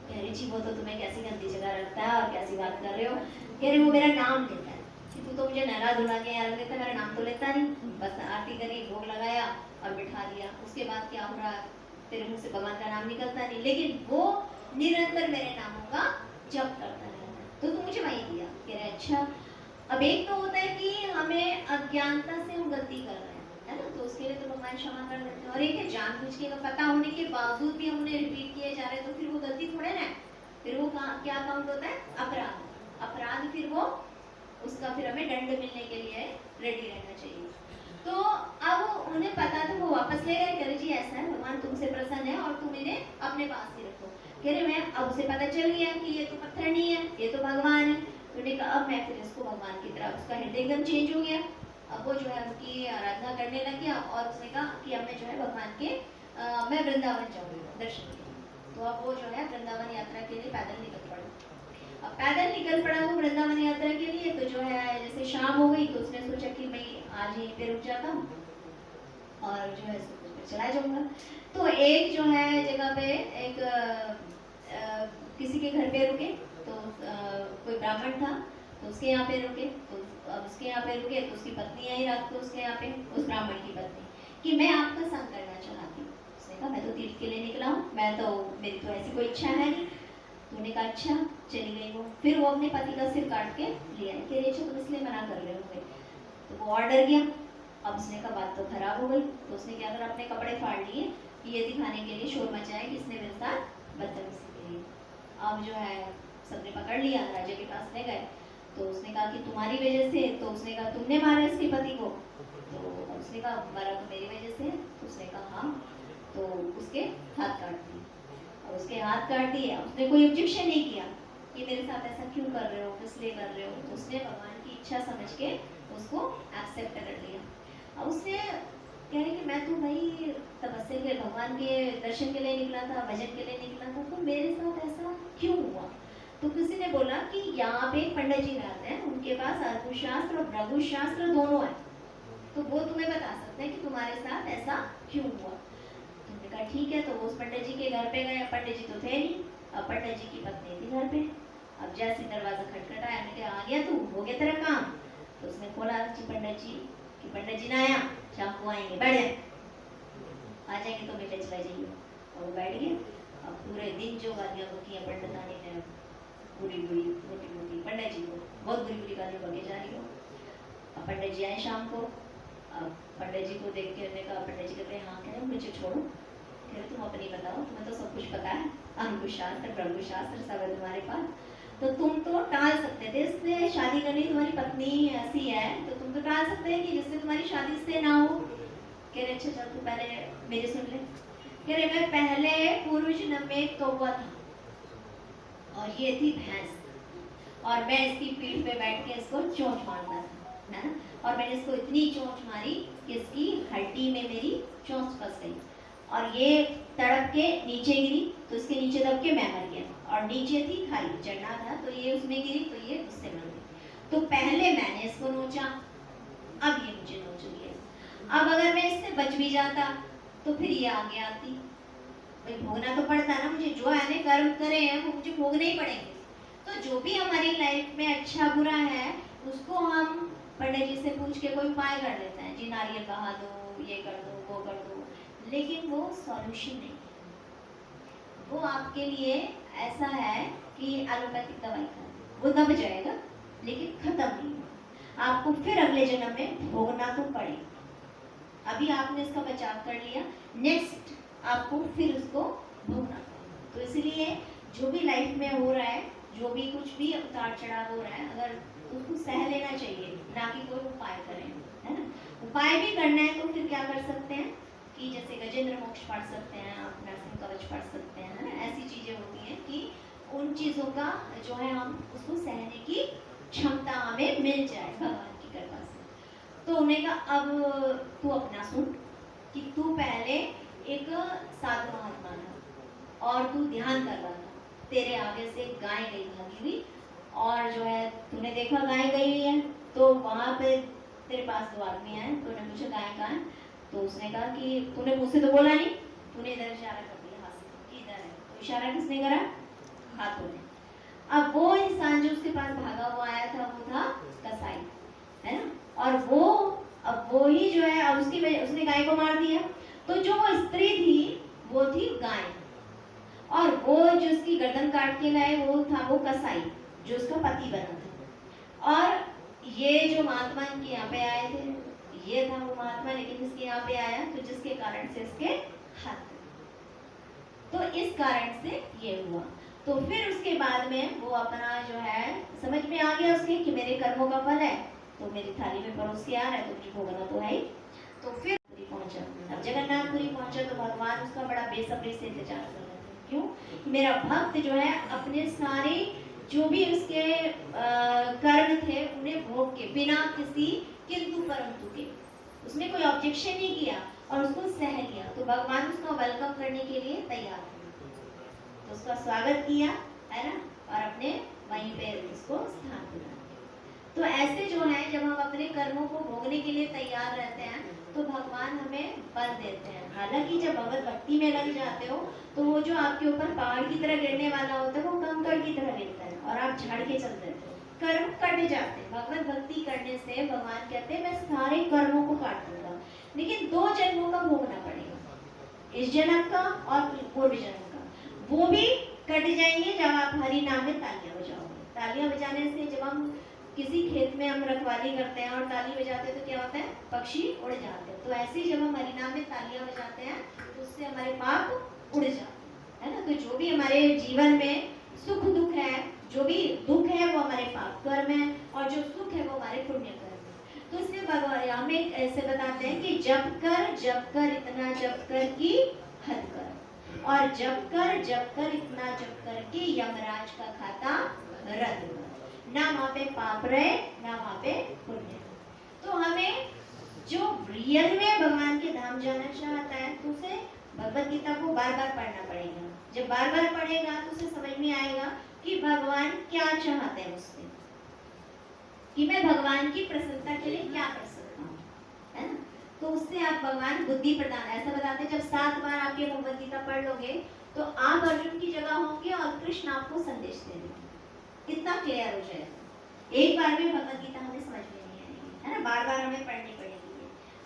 कह रही जी वो तो तुम्हें कैसी गंदी जगह रखता है और कैसी बात कर रहे हो। कह रहे वो मेरा नाम लेता है कि तू तो मुझे नहला धुला के यहाँ रख देता, मेरा नाम तो लेता नहीं। बस आरती करी, भोग लगाया और बिठा दिया। उसके बाद क्या हो रहा, तेरे मुंह से भगवान का नाम निकलता नहीं, लेकिन वो निरंतर मेरे नामों का जप करता रहता, तो तू मुझे वही दिया। कह रहे अच्छा। अब एक तो होता है कि हमें अज्ञानता से हम गलती कर रहे हैं, है ना, तो उसके लिए तो भगवान क्षमा कर देते हैं। और एक है जानबूझ के पता होने के बावजूद भी हमने रिपीट किए जा रहे हैं, तो फिर वो गलती थोड़े ना है, फिर वो क्या काउंट होता है, अपराध। अपराध फिर वो उसका फिर हमें दंड मिलने के लिए रेडी रहना चाहिए। तो अब उन्हें पता था, वो वापस ले गए। कह रहे जी ऐसा है भगवान तुमसे प्रसन्न है और तुम इन्हें अपने पास ही रखो। कह रहे मैं अब उसे पता चल गया कि ये तो पत्थर नहीं है, ये तो भगवान है। उन्होंने कहा अब मैं फिर इसको भगवान की तरफ, उसका हृदय एकदम चेंज हो गया। अब वो जो है उनकी आराधना करने लग गया और उसने कहा कि अब मैं जो है भगवान के मैं वृंदावन जाऊंगा दर्शन के लिए। तो अब वो जो है वृंदावन यात्रा के लिए पैदल निकल पड़ा। अब पैदल निकल पड़ा वो वृंदावन यात्रा के लिए। तो जो है जैसे शाम हो गई तो उसने सोचा कि मैं आज यहीं पे रुक जाता हूँ और जो है चला जाऊंगा। तो एक जो है जगह पे एक किसी के घर पे रुके, तो कोई ब्राह्मण था तो उसके यहाँ पे रुके। तो अब उसके यहाँ पे रुके तो उसकी पत्नी आई रात को उसके यहाँ पे, उस ब्राह्मण की पत्नी, कि मैं आपका संग करना चाहती हूँ। उसने कहा मैं तो तीर्थ के लिए निकला हूँ, मैं तो मेरी तो ऐसी कोई इच्छा है नहीं। तो उन्होंने कहा अच्छा, चली गई वो। फिर वो अपने पति का सिर काट के लिया कि रेचो तुम इसलिए मना कर रहे होंगे। तो वो और डर गया। अब उसने कहा बात तो खराब हो गई। तो उसने क्या करा, अपने कपड़े फाड़ लिए ये दिखाने के लिए, शोर मचाया कि इसने मेरे साथ बदतमीजी की। अब जो है सबने पकड़ लिया, राजा के पास ले गए। तो उसने कहा कि तुम्हारी वजह से। तो उसने कहा तुमने मारा इसके पति को? तो उसने कहा मारा तो मेरी वजह से। तो उसने कहा हाँ। तो उसके हाथ काट दिए और उसके हाथ काट दिए। उसने कोई ऑब्जेक्शन नहीं किया कि मेरे साथ ऐसा क्यों कर रहे हो, किस लिए कर रहे हो। तो उसने भगवान की इच्छा समझ के उसको एक्सेप्ट कर लिया। अब उसने कह रहे कि मैं तो भाई तपस्या के भगवान के दर्शन के लिए निकला था, भजन के लिए निकला था, तो मेरे साथ ऐसा क्यों हुआ। तो किसी ने बोला कि यहाँ पे पंडित जी रहते हैं, उनके पास अर्थशास्त्र और भृगु शास्त्र दोनों है, तो वो तुम्हें बता सकते हैं कि तुम्हारे साथ ऐसा क्यों हुआ। तुमने कहा ठीक है। तो वो उस पंडित जी के घर पे गए। पंडित जी तो थे नहीं, अब पंडित जी की पत्नी थी घर पे। अब जैसे दरवाजा खटखटाया, मैंने कहा आ गया तू, हो गया तेरा काम। तो उसने खोला पंडित जी कि पंडित जी ना आया, शाम को आएंगे, बैठ जाए, आ जाएंगे तो मिलने चला जाइए। और वो बैठ गए। अब पूरे दिन जो गालियाँ बकी हैं पंडितानी ने, बुरी बुरी मोटी मोटी पंडित जी को बहुत बुरी बुरी गालियाँ बके जा रही हो। पंडित जी आए शाम को। पंडित जी को देख के उन्होंने कहा, पंडित जी कहते हैं हाँ, कह रहे मुझे छोड़ो, कह रहे तुम अपनी बताओ, तुम्हें तो सब कुछ पता है, अंकुश शास्त्र ब्रह्म शास्त्र सब है तुम्हारे पास, तो तुम तो टाल सकते थे इससे शादी करनी, तुम्हारी पत्नी ऐसी है तो तुम तो टाल सकते हैं कि जिससे तुम्हारी शादी से ना हो। कह रहे अच्छा चल तू पहले मेरी सुन ले। कह रहे मैं पहले पूर्व जन्म में एक कौवा था और ये थी भैंस, और मैं इसकी पीठ पे बैठ के इसको चोंच मारता था, है ना, और मैंने इसको इतनी चोंच मारी कि इसकी हड्डी में मेरी चोंच फंस गई और ये तड़प के नीचे गिरी, तो इसके नीचे दब के मैं मर गया, और नीचे थी खाई चढ़ना था तो ये उसमें गिरी तो ये उससे मर गई। तो पहले मैंने इसको नोचा, अब ये मुझे नोच लिया। अब अगर मैं इससे बच भी जाता तो फिर ये आगे आती, भाई भोगना तो पड़ता ना मुझे, जो आने कर्म करे हैं वो मुझे भोगने ही पड़ेंगे। तो जो भी हमारी लाइफ में अच्छा बुरा है उसको हम पंडित जी से पूछ के कोई उपाय कर लेते हैं, जी नारियल बहा दो, ये कर दो, वो कर दो, लेकिन वो सॉल्यूशन नहीं है। वो आपके लिए ऐसा है कि एलोपैथिक दवाई खाओ, वो दब जाएगा लेकिन खत्म नहीं होगा, आपको फिर अगले जन्म में भोगना तो पड़ेगा। अभी आपने इसका बचाव कर लिया, नेक्स्ट आपको फिर उसको भोगना पड़ेगा। तो इसलिए जो भी लाइफ में हो रहा है, जो भी कुछ भी उतार चढ़ाव हो रहा है, अगर उसको सह लेना चाहिए, ना कि कोई उपाय करें, है ना। उपाय भी करना है तो फिर क्या कर सकते हैं कि जैसे गजेंद्र मोक्ष पढ़ सकते हैं, आप नरसिंह कवच पढ़ सकते हैं, है ना। ऐसी चीजें होती हैं कि उन चीजों का जो है हम उसको सहने की क्षमता हमें मिल जाए भगवान की कृपा से। तो उन्हें कहा अब तू अपना सुन कि तू पहले एक साधु महात्मा था और तू ध्यान कर रहा था, तेरे आगे से गाय गई भागी हुई, और जो है तूने देखा गाय गई हुई है, तो वहां पे तेरे पास दो आदमी आए, तो उन्होंने पूछा गाय कहाँ है, तो उसने कहा कि तूने मुझसे तो बोला नहीं, तूने इधर इशारा कर दिया हाथ से कि इधर है, तो इशारा किसने करा, हाथों ने। अब वो इंसान जो उसके पास भागा हुआ आया था वो था कसाई, है ना, और वो अब वो ही जो है अब उसकी वजह उसने गाय को मार दिया, तो जो वो स्त्री थी वो थी गाय, और वो जो उसकी गर्दन काट के लाए वो था वो कसाई जो उसका पति बना था। और ये जो महात्मा इनके यहाँ पे आए थे, ये था वो महात्मा, लेकिन इसके यहाँ पे आया तो जिसके कारण से इसके हाथ, तो इस कारण से ये हुआ। तो फिर उसके बाद में वो अपना जो है समझ में आ गया उसके कि मेरे कर्मों का फल है, तो मेरी थाली में परोस के आ रहा है तो मुझे भोगना तो है ही। तो फिर पहुंचा, अब जगन्नाथपुरी पहुंचा तो भगवान उसका बड़ा बेसब्री से इंतजार कर रहे थे, क्यों, मेरा भक्त जो है अपने सारे जो भी उसके कर्म थे उन्हें भोग के बिना किसी किंतु परंतु के, उसने कोई ऑब्जेक्शन नहीं किया और उसको सह लिया, तो भगवान उसको वेलकम करने के लिए तैयार थे, तो उसका स्वागत किया, है ना, और अपने वहीं पे उसको स्थान दिया। तो ऐसे जो है जब हम अपने कर्मों को भोगने के लिए तैयार रहते हैं तो भगवान हमें बल देते हैं। हालांकि जब भगवत भक्ति में लग जाते हो तो वो जो आपके ऊपर पहाड़ की तरह गिरने वाला होता है वो कंकड़ की तरह गिरता है और आप झाड़ के चल देते हो, कर्म कट जाते हैं। भगवत भक्ति करने से भगवान कहते हैं मैं सारे कर्मों को काट दूंगा, लेकिन 2 जन्मों का भोगना पड़ेगा, इस जन्म का और पूर्व जन्म का, वो भी कट जाएंगे जब आप हरि नाम में तालियां बजाओगे। तालियां बजाने से जब हम किसी खेत में हम रखवाली करते हैं और ताली बजाते हैं तो क्या होता है, पक्षी उड़ जाते हैं। तो ऐसे ही जब हम हरिनाम में तालियां बजाते हैं तो उससे हमारे पाप उड़ जाते हैं, है ना। तो जो भी हमारे जीवन में सुख दुख है, जो भी दुख है वो हमारे पाप कर्म है और जो सुख है वो हमारे पुण्य कर्म है। तो इसलिए भगवान हमें ऐसे बताते हैं कि जब कर इतना जप कर कि हद कर, और जब कर इतना जप कर कि यमराज का खाता रद्द कर, ना वहाँ पे पाप रहे ना वहाँ पे पुण्य। तो हमें जो रियल में भगवान के धाम जाना चाहता है तो उसे भगवत गीता को बार बार पढ़ना पड़ेगा। जब बार बार पढ़ेगा तो उसे समझ में आएगा कि भगवान क्या चाहते हैं मुझसे, कि मैं भगवान की प्रसन्नता के लिए क्या कर सकता हूँ, है ना। तो उससे आप भगवान बुद्धि प्रदान, ऐसा बताते हैं जब 7 बार आपके भगवत गीता पढ़ लोगे तो आप अर्जुन की जगह होंगे और कृष्ण आपको संदेश दे देंगे, कितना क्लियर हो जाएगा। एक बार में भगवत गीता हमें समझ में नहीं आएगी, है ना, बार बार हमें पढ़नी पड़ेगी।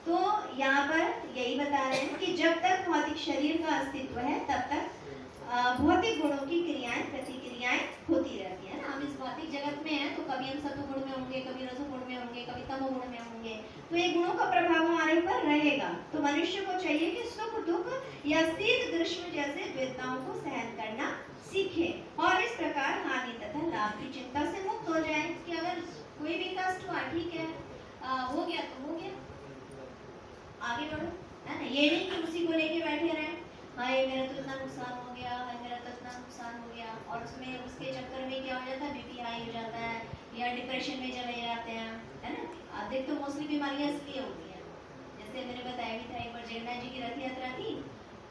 तो यहाँ पर यही बता रहे हैं कि जब तक भौतिक शरीर का अस्तित्व है तब तक भौतिक गुणों की क्रियाएं प्रतिक्रियाएं होती रहती है ना। हम इस भौतिक जगत में हैं तो कभी हम सतुगुण में होंगे, कभी रजोगुण में होंगे, कभी तमोगुण में होंगे, तो ये गुणों का प्रभाव हमारे ऊपर रहेगा। तो मनुष्य को चाहिए कि सुख दुख या शीत ग्रीष्म जैसे द्वैताओं को सहन करना सीखे और इस प्रकार हानि तथा लाभ की चिंता से मुक्त हो जाए। कि अगर कोई भी कष्ट हुआ, ठीक है, हो गया तो हो गया, आगे बढ़ो, है ना। ये नहीं कि उसी को लेके बैठे रहे, हाय मेरा तो इतना नुकसान हो गया, हाय मेरा तो इतना नुकसान हो गया, और उसमें उसके चक्कर में क्या हो जाता है, बीपी हाई हो जाता है या डिप्रेशन में चले जाते हैं, है ना। अधिक तो मोस्टली बीमारियां इसलिए होती हैं। जैसे मैंने बताया भी था, एक बार जगन्नाथ जी की रथ यात्रा थी,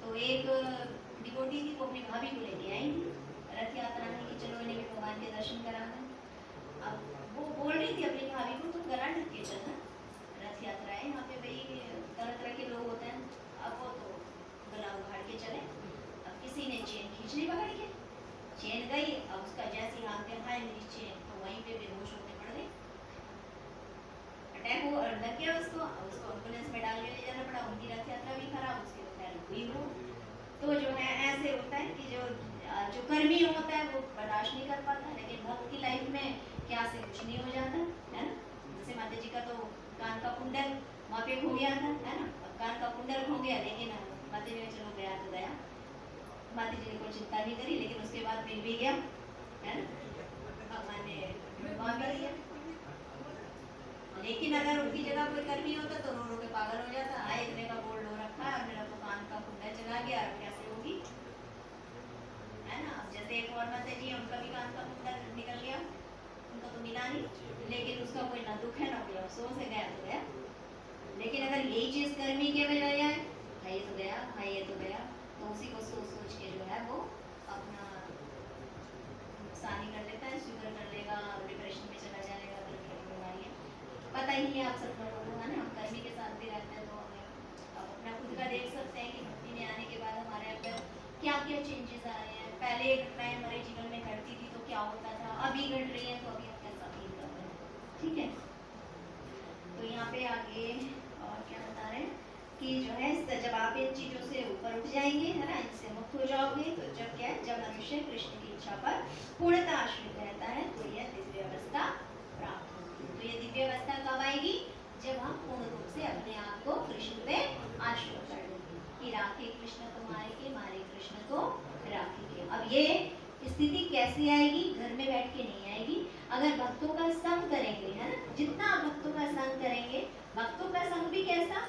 तो एक डिवोटी थी, वो अपनी भाभी को लेके आई थी रथ यात्रा में कि चलो इन्हें भी भगवान के दर्शन कराना। अब वो बोल रही थी अपनी भाभी को, तुम गला ढक के चलना, रथ यात्रा है यहाँ पे, भाई तरह तरह के लोग होते हैं। अब वो तो गला उखाड़ के चले, अब किसी ने चेन खींच ली पकड़ के, चेन गई, अब उसका जैसे हाथ में हाय मेरी चेन, तो वहीं पे बेहोश होके पड़ गई, अटैक हो लग गया उसको। अब उसको एम्बुलेंस में डाल के ले जाना पड़ा, उनकी रथ यात्रा भी खराब, उसके पैर हुई वो। तो जो है ऐसे होता है कि जो कर्मी होता है वो बर्दाश्त नहीं कर पाता, लेकिन भक्त की लाइफ में क्या से कुछ नहीं हो जाता, है ना। जैसे माता जी का तो कान का कुंडल वहाँ पे खो गया था, है ना। अब कान का कुंडल खो गया, लेकिन माता जी ने चलो गया तो गया, माता जी ने कोई चिंता नहीं करी, लेकिन उसके बाद मिल भी गया, है ना, भगवान ने वहाँ मिल गया। लेकिन अगर उनकी जगह कोई कर्मी होता तो रो रो के पागल हो जाता, हाय इतने का गोल्ड हो रखा है और मेरा तो कान का कुंडल चला गया, अब कैसे होगी, है ना। अब जैसे एक और माता जी, उनका भी कान का कुंडल निकल गया, उनको तो मिला नहीं, लेकिन उसका कोई ना दुख है ना कोई अफसोस है, गया तो गया। लेकिन अगर यही चीज कर्मी के बजाय है, हाय ये तो गया, हाय ये तो गया, तो उसी को सोच सोच के जो है वो अपना नुकसान ही कर लेता है, शुगर कर लेगा, डिप्रेशन में चला जाएगा, बीमारी पता ही है आप सब लोगों को, है ना। हम कर्मी के साथ भी रहते हैं, तो हमें अब अपना खुद का देख सकते हैं कि भक्ति में आने के बाद हमारे अंदर क्या क्या चेंजेस आए हैं। पहले घटनाएं हमारे जीवन में घटती थी तो क्या होता था, अभी घट रही है तो अभी हम कैसा फील कर रहे हैं, ठीक है। तो यहाँ पे आगे और क्या बता रहे हैं कि जो है जब आप इन चीजों से ऊपर उठ जाएंगे, है ना, इनसे मुक्त हो जाओगे, तो जब क्या है, जब मनुष्य कृष्ण की इच्छा पर पूर्णतः आश्रित रहता है, तो यह दिव्य अवस्था प्राप्त होगी। तो ये दिव्य अवस्था कब आएगी, जब हम पूर्ण रूप से अपने आप को कृष्ण पे आश्रित कर देंगे कि राखे कृष्ण तुम्हारे के मारे कृष्ण को राखेंगे। अब ये स्थिति कैसे आएगी, घर में बैठ के नहीं आएगी, अगर भक्तों का संग करेंगे, है ना। जितना भक्तों का संग करेंगे, भक्तों का संग भी कैसा,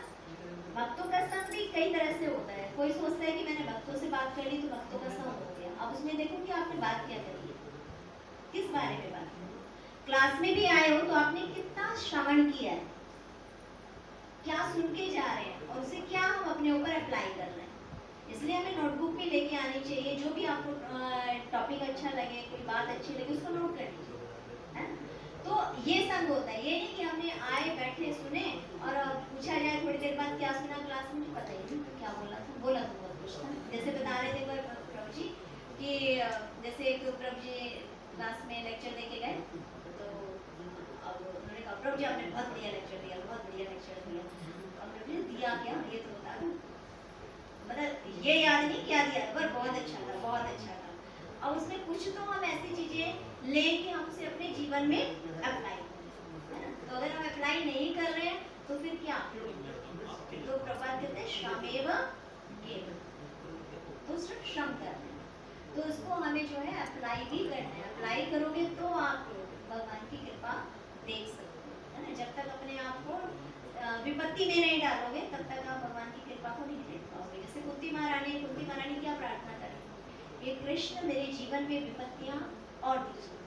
भक्तों का संग भी कई तरह से होता है। कोई सोचता है कि मैंने भक्तों से बात कर ली तो भक्तों का संग हो गया। अब उसमें देखो कि आपने बात क्या करी है, किस बारे में बात करी। क्लास में भी आए हो तो आपने कितना श्रवण किया है, क्या सुन के जा रहे हैं, और उसे क्या हम अपने ऊपर अप्लाई कर रहे हैं। इसलिए हमें नोटबुक भी लेके आनी चाहिए, जो भी आपको टॉपिक अच्छा लगे, कोई बात अच्छी लगे, उसको नोट कर लीजिए, है। तो ये संग होता है, ये नहीं कि हमने आए बैठे सुने और पूछा जाए थोड़ी देर बाद क्या सुना क्लास में, पता ही नहीं क्या बोला था, बोला तो बहुत कुछ था। जैसे बता रहे थे प्रभु जी कि जैसे एक प्रभु जी क्लास में लेक्चर दे के गए, तो अब उन्होंने कहा प्रभु जी आपने बहुत बढ़िया लेक्चर दिया, बहुत बढ़िया लेक्चर दिया। अब प्रभु जी दिया क्या, ये तो बता दो, मतलब ये याद नहीं क्या दिया, पर बहुत अच्छा था, बहुत अच्छा था। अब उसमें कुछ तो हम ऐसी चीजें लेके हम उसे अपने जीवन में अप्लाई करें, है ना। तो अगर हम अप्लाई नहीं कर रहे हैं तो फिर क्या, तो प्रपात कहते हैं श्रमेव केवल, तो सिर्फ श्रम करना है। तो उसको हमें जो है अप्लाई भी करना है। अप्लाई करोगे तो आप भगवान की कृपा देख सकते हो, है ना। जब तक अपने आप को विपत्ति में नहीं डालोगे तब तक आप भगवान की कृपा को नहीं देख पाओगे। जैसे कुंती महारानी क्या प्रार्थना करें कि कृष्ण मेरे जीवन में विपत्तियां और दीजिए,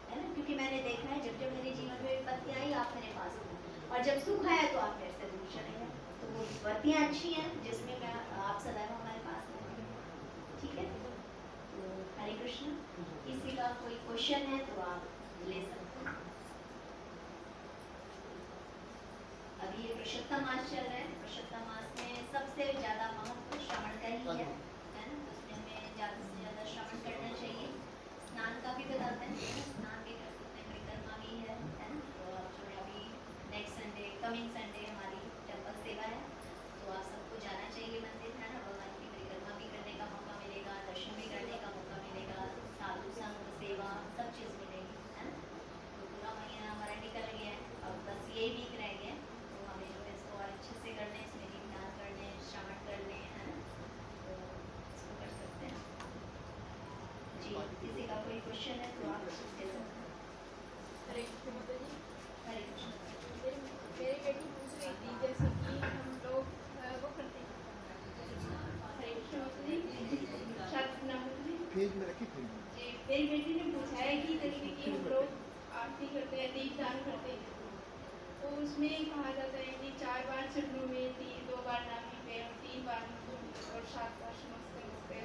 है ना, क्योंकि मैंने देखा है जब जब मेरे जीवन में विपत्ति आई आप मेरे पास थे, और जब सुख आया तो आप मेरे से दूर चले गए। तो वो विपत्तियां अच्छी हैं जिसमें मैं आप सदैव हमारे पास रहेंगे, ठीक है। तो हरे कृष्ण। किसी का कोई क्वेश्चन है तो आप ले सकते हैं। अभी ये पुरुषोत्तम मास चल रहा है, पुरुषोत्तम मास में सबसे ज्यादा महत्व श्रवण का ही है ना। तो उसमें हमें ज्यादा से ज्यादा श्रवण करना चाहिए। स्नान का भी बताते हैं, स्नान भी कर सकते हैं, परिक्रमा भी है ना। तो आप जो है अभी नेक्स्ट संडे, कमिंग संडे हमारी टेम्पल सेवा है, तो आप सबको जाना चाहिए मंदिर, है ना। भगवान की परिक्रमा भी करने का मौका मिलेगा, दर्शन भी करने का मौका मिलेगा, साधु संग सेवा सब चीज मिलेगी, है ना। तो पूरा महीना हमारा निकल गया है, अब बस यही वीक रह गया है, तो हमें जो किसी का कोई क्वेश्चन है तो आप पूछ सकते हैं। हरे कृष्ण माता जी। हरे कृष्ण। मेरी बेटी पूछ रही थी जैसे कि हम लोग वो करते हैं। हरे कृष्ण माता जी। छात्र नाम जी। पेज में रखी थी। जी मेरी बेटी ने पूछा है कि तरीके की हम लोग आरती करते हैं, दीपदान करते हैं, तो उसमें कहा जाता है कि 4 बार चरणों में, 2 बार नाभि पे और 3 बार मुख और 7 बार समस्त में,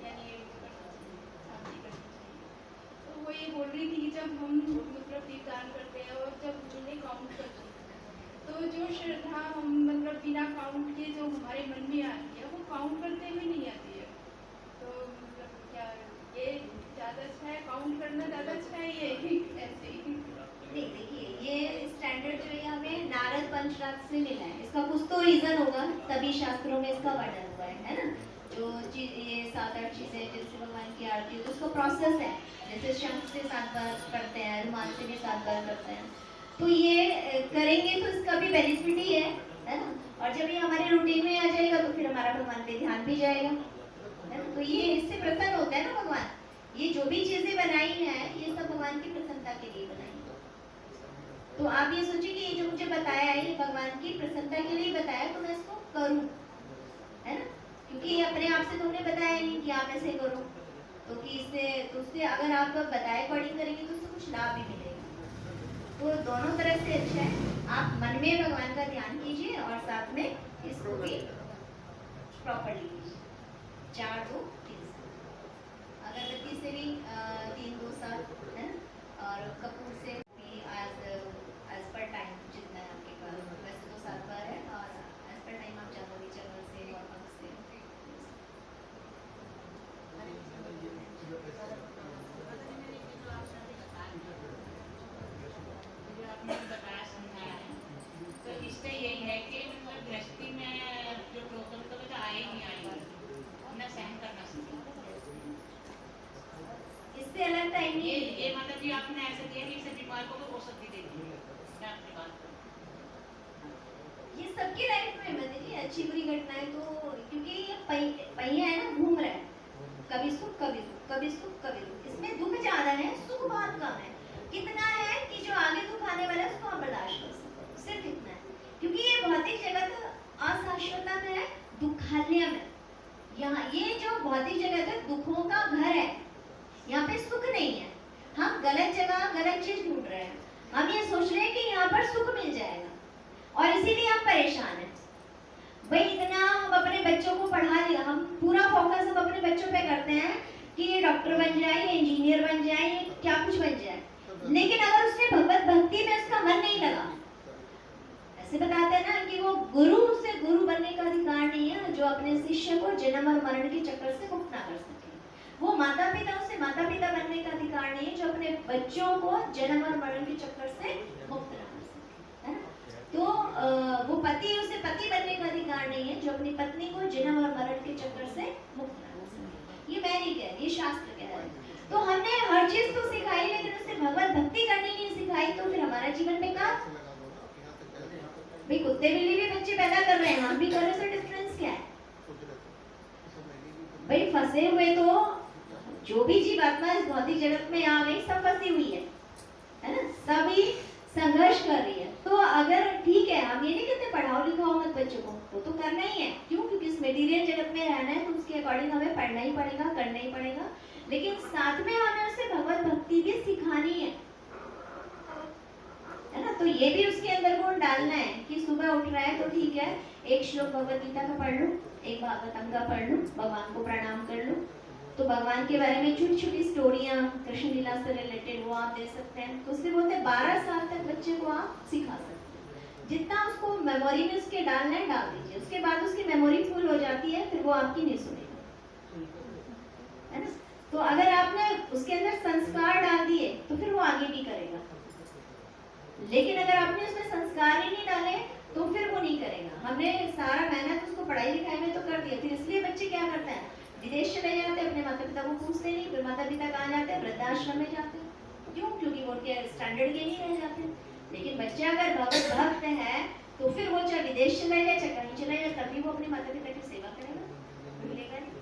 यानी ये वो करना चाहिए, आरती करनी चाहिए। तो वो ये बोल रही थी कि जब हम मतलब दीपदान करते हैं और जब उन्हें काउंट करते हैं तो जो श्रद्धा हम मतलब बिना काउंट के जो हमारे मन में आती है वो काउंट करते हुए नहीं आती है। तो मतलब क्या ये ज़्यादा अच्छा है, काउंट करना ज़्यादा अच्छा है, ये ऐसे ही? नहीं, देखिए ये स्टैंडर्ड जो है हमें नारद पंचरात्र से मिला है। इसका कुछ तो रीजन होगा, तभी शास्त्रों में इसका वर्णन हुआ है ना। जो चीज ये 7-8 चीजें जैसे भगवान की आरती है तो उसका प्रोसेस है। जैसे शंख से 7 बार करते हैं, रुमाल से भी 7 बार करते हैं, तो ये करेंगे तो इसका भी बेनिफिट ही है ना। और जब ये हमारे रूटीन में आ जाएगा तो फिर हमारा भगवान पे ध्यान भी जाएगा, है ना। तो ये इससे प्रसन्न होता है ना भगवान। ये जो भी चीजें बनाई है ये सब भगवान की प्रसन्नता के लिए बनाई है। तो आप ये सोचिए कि ये जो मुझे बताया है ये भगवान की प्रसन्नता के लिए बताया, तो मैं इसको करूं, है ना। क्योंकि ये अपने आप से तो उन्हें बताया नहीं कि आप ऐसे करो, तो कि उससे अगर आप बताए अकॉर्डिंग करेंगे तो उससे कुछ लाभ भी मिलेगा। तो दोनों तरफ से अच्छा है, आप मन में भगवान का ध्यान कीजिए और साथ में इसको भी प्रॉपर्ली कीजिए। 4 2 3 अगरबत्ती से भी 3 2 7 है ना। और कपूर से भी एज पर टाइम जितना है आपके पास, वैसे तो 7 बार है, और एज पर टाइम आप चावल चावल से और पंख से। जो आपने बताया समझाया है, तो इससे यही है कि मतलब गृहस्थी में जो प्रॉब्लम तो बता आए नहीं आएंगे, उन्हें सहन करना सीखो। इससे अलग टाइम ये मतलब कि आपने ऐसे दिया कि इसे बीमार को तो औषधि दे दी, मैं आपकी बात करूं। ये सबकी लाइफ में मतलब अच्छी बुरी घटनाएं, तो क्योंकि ये पहिया है ना, घूम रहा है, कभी सुख कभी दुख, कभी सुख कभी दुख। इसमें दुख ज्यादा है, सुख बहुत कम है। कितना है कि जो आगे दुख आने वाला है उसको आप बर्दाश्त कर सकते, सिर्फ इतना है। क्योंकि ये भौतिक जगत अशाश्वता में है, दुखालय में। यहाँ ये जो भौतिक जगत है दुखों का घर है, यहाँ पे सुख नहीं है। हम गलत जगह गलत चीज ढूंढ रहे हैं। हम ये सोच रहे हैं कि यहाँ पर सुख मिल जाएगा और इसीलिए हम परेशान हैं। भाई इतना हम अपने बच्चों को पढ़ा लिया, हम पूरा फोकस हम अपने बच्चों पे करते हैं कि ये डॉक्टर बन जाए, ये इंजीनियर बन जाए, ये क्या कुछ बन जाए, लेकिन अगर उसने भगवत भक्ति में उसका मन नहीं लगा, ऐसे बताते हैं ना कि वो गुरु से गुरु बनने का अधिकार नहीं है जो अपने शिष्य को जन्म और मरण के चक्कर से मुक्त ना कर सके। वो माता पिता से माता पिता बनने का अधिकार नहीं है जो अपने बच्चों को जन्म और मरण के चक्कर से मुक्त ना कर सके, है ना। तो वो पति उसे पति बनने का अधिकार नहीं है जो अपनी पत्नी को जन्म और मरण के चक्कर से मुक्त ना कर सके। ये मैं नहीं कह रही, ये शास्त्र कह रहा है। तो हमने हर चीज तो सिखाई लेकिन उससे भगवत भक्ति करनी नहीं सिखाई, तो फिर हमारा जीवन बेकार। भाई कुत्ते बिल्ली भी बच्चे पैदा कर रहे हैं, हम भी कर रहे हैं, तो डिफरेंस क्या है? भाई फंसे हुए तो जो भी जीवात्मा इस भौतिक जगत में आ गई सब फंसी हुई है ना, सभी संघर्ष कर रही है। तो अगर ठीक है, हम ये नहीं कहते पढ़ाओ लिखाओ मत बच्चों को, वो तो करना ही है। क्यों? क्योंकि इस मटेरियल जगत में रहना है तो उसके अकॉर्डिंग हमें पढ़ना ही पड़ेगा, करना ही पड़ेगा, लेकिन साथ में हमें उसे भगवत भक्ति भी सिखानी है ना। तो ये भी उसके अंदर गुण डालना है कि सुबह उठ रहा है तो ठीक है, एक श्लोक भगवत गीता का पढ़ लो, एक भागवतम का पढ़ लो, भगवान को प्रणाम कर लो, तो भगवान के बारे में छोटी छोटी स्टोरियां कृष्ण लीला से रिलेटेड वो आप दे सकते हैं। तो उससे बोलते हैं 12 साल तक बच्चे को आप सिखा सकते हैं। जितना उसको मेमोरी में उसके डालना है डाल दीजिए, उसके बाद उसकी मेमोरी फुल हो जाती है, फिर वो आपकी नहीं सुनेगा, है ना। तो अगर आपने उसके अंदर संस्कार डाल दिए तो फिर वो आगे भी करेगा, लेकिन अगर आपने उसमें संस्कार ही नहीं डाले तो फिर वो नहीं करेगा। हमने सारा मेहनत उसको पढ़ाई लिखाई में तो कर दिया, फिर इसलिए बच्चे क्या करते हैं, विदेश चले जाते हैं, अपने माता पिता को पूछते नहीं, फिर माता पिता कहाँ जाते हैं, वृद्धाश्रम में जाते हैं। क्यों? क्योंकि वो उनके स्टैंडर्ड के नहीं रह जाते। लेकिन बच्चा अगर भगवत भक्त है तो फिर वो चाहे विदेश चला जाए चाहे कहीं चला जाए, तभी वो अपने माता पिता की सेवा करेगा, भूलेगा नहीं।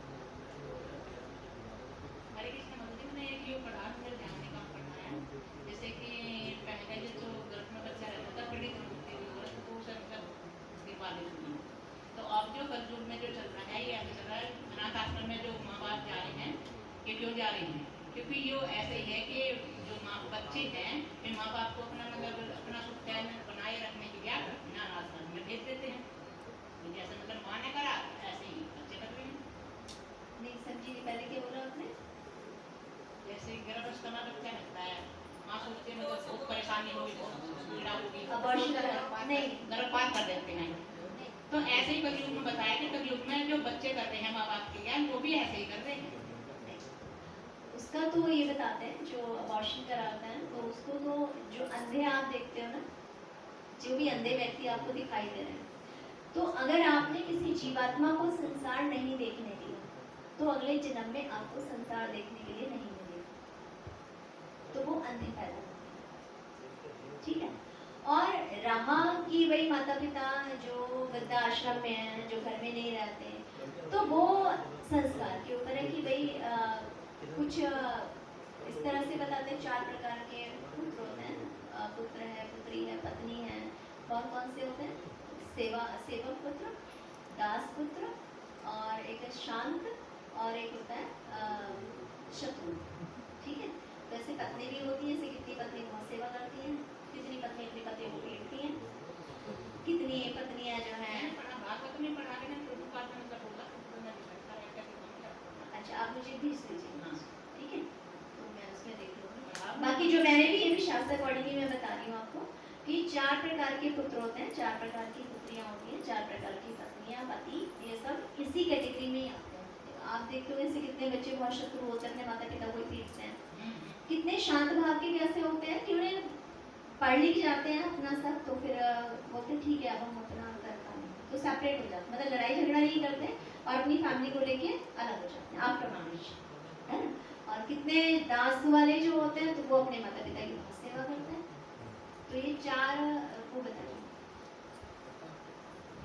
हरे कृष्ण मैंने एक यो पढ़ा, मुझे ध्यान नहीं कहाँ पढ़ा है, जैसे कि पहले जो गर्भ में बच्चा रहता था पीड़ित होती थी औरत को उसे मतलब दिखवा देती थी। तो अब जो कलयुग में जो चल रहा है ये ऐसा चल रहा है, अनाथ आश्रम में जो माँ बाप जा रहे हैं, ये क्यों जा रहे हैं? क्योंकि यो ऐसे ही है कि जो बच्चे हैं वे माँ बाप को अपना मतलब अपना सुख चैन बनाए रखने के लिए अनाथ आश्रम में भेज देते हैं। तो जैसे मतलब माँ ने करा ऐसे ही बच्चे कर रहे हैं। नहीं समझी नहीं, पहले क्या बोला आपने? जैसे गर्भावस्था में बच्चा रहता है, माँ सोचती है मतलब बहुत परेशानी होगी, बहुत पीड़ा होगी, अबॉर्शन नहीं, गर्भपात कर देते हैं। तो ऐसे ही कलयुग में बताया कि कलयुग में जो बच्चे कर रहे हैं माँ बाप के लिए, वो भी ऐसे ही कर रहे हैं। उसका तो ये बताते हैं जो अबॉर्शन कराता है, तो उसको तो जो अंधे आप देखते हो ना, जो भी अंधे व्यक्ति आपको दिखाई दे रहे हैं, तो अगर आपने किसी जीवात्मा को संसार नहीं देखने दिया तो अगले जन्म में आपको संसार देखने के लिए नहीं मिलेगा, तो वो अंधे पैदा होते हैं। ठीक है। और रहा कि भाई माता पिता जो वृद्धाश्रम में है, जो घर में नहीं रहते, तो वो संस्कार के ऊपर है कि भाई कुछ इस तरह से बताते हैं 4 प्रकार के पुत्र होते हैं, पुत्र है, पुत्री है, पत्नी है। कौन कौन से होते हैं? सेवक पुत्र, दास पुत्र, और एक है शांत, और एक होता है शत्रु। ठीक है। तो ऐसे पत्नी भी होती है, ऐसे कितनी पत्नी बहुत सेवा करती हैं, कितनी पत्नी अपनी पतियों को पीटती हैं, कितनी पत्नियां जो हैं। भागवत में पढ़ा के ना प्रभुपाद ने मतलब बोला अच्छा, आप मुझे भेज दीजिए, ठीक है, तो मैं उसमें देख लूँगी। बाकी जो मैंने भी, ये भी शास्त्र अकॉर्डिंग मैं बता रही हूँ आपको कि 4 प्रकार के पुत्र होते हैं, 4 प्रकार की पुत्रियाँ होती हैं, 4 प्रकार की पत्नियाँ, पति, ये सब इसी कैटेगरी में ही आते हैं। आप देखते हो ऐसे कितने बच्चे बहुत शत्रु होते हैं, अपने माता पिता को पीटते हैं, कितने शांत भाव के कैसे होते हैं कि उन्हें पढ़ लिख जाते हैं अपना सब, तो फिर बोलते ठीक है अब हम अपना करता है, तो सेपरेट हो जाते हैं, मतलब लड़ाई झगड़ा नहीं करते और अपनी फैमिली को लेके अलग हो जाते हैं। आप प्रमाण है ना। और कितने दास वाले जो होते हैं, तो वो अपने माता पिता की बहुत सेवा करते हैं। तो ये 4 वो बताइए।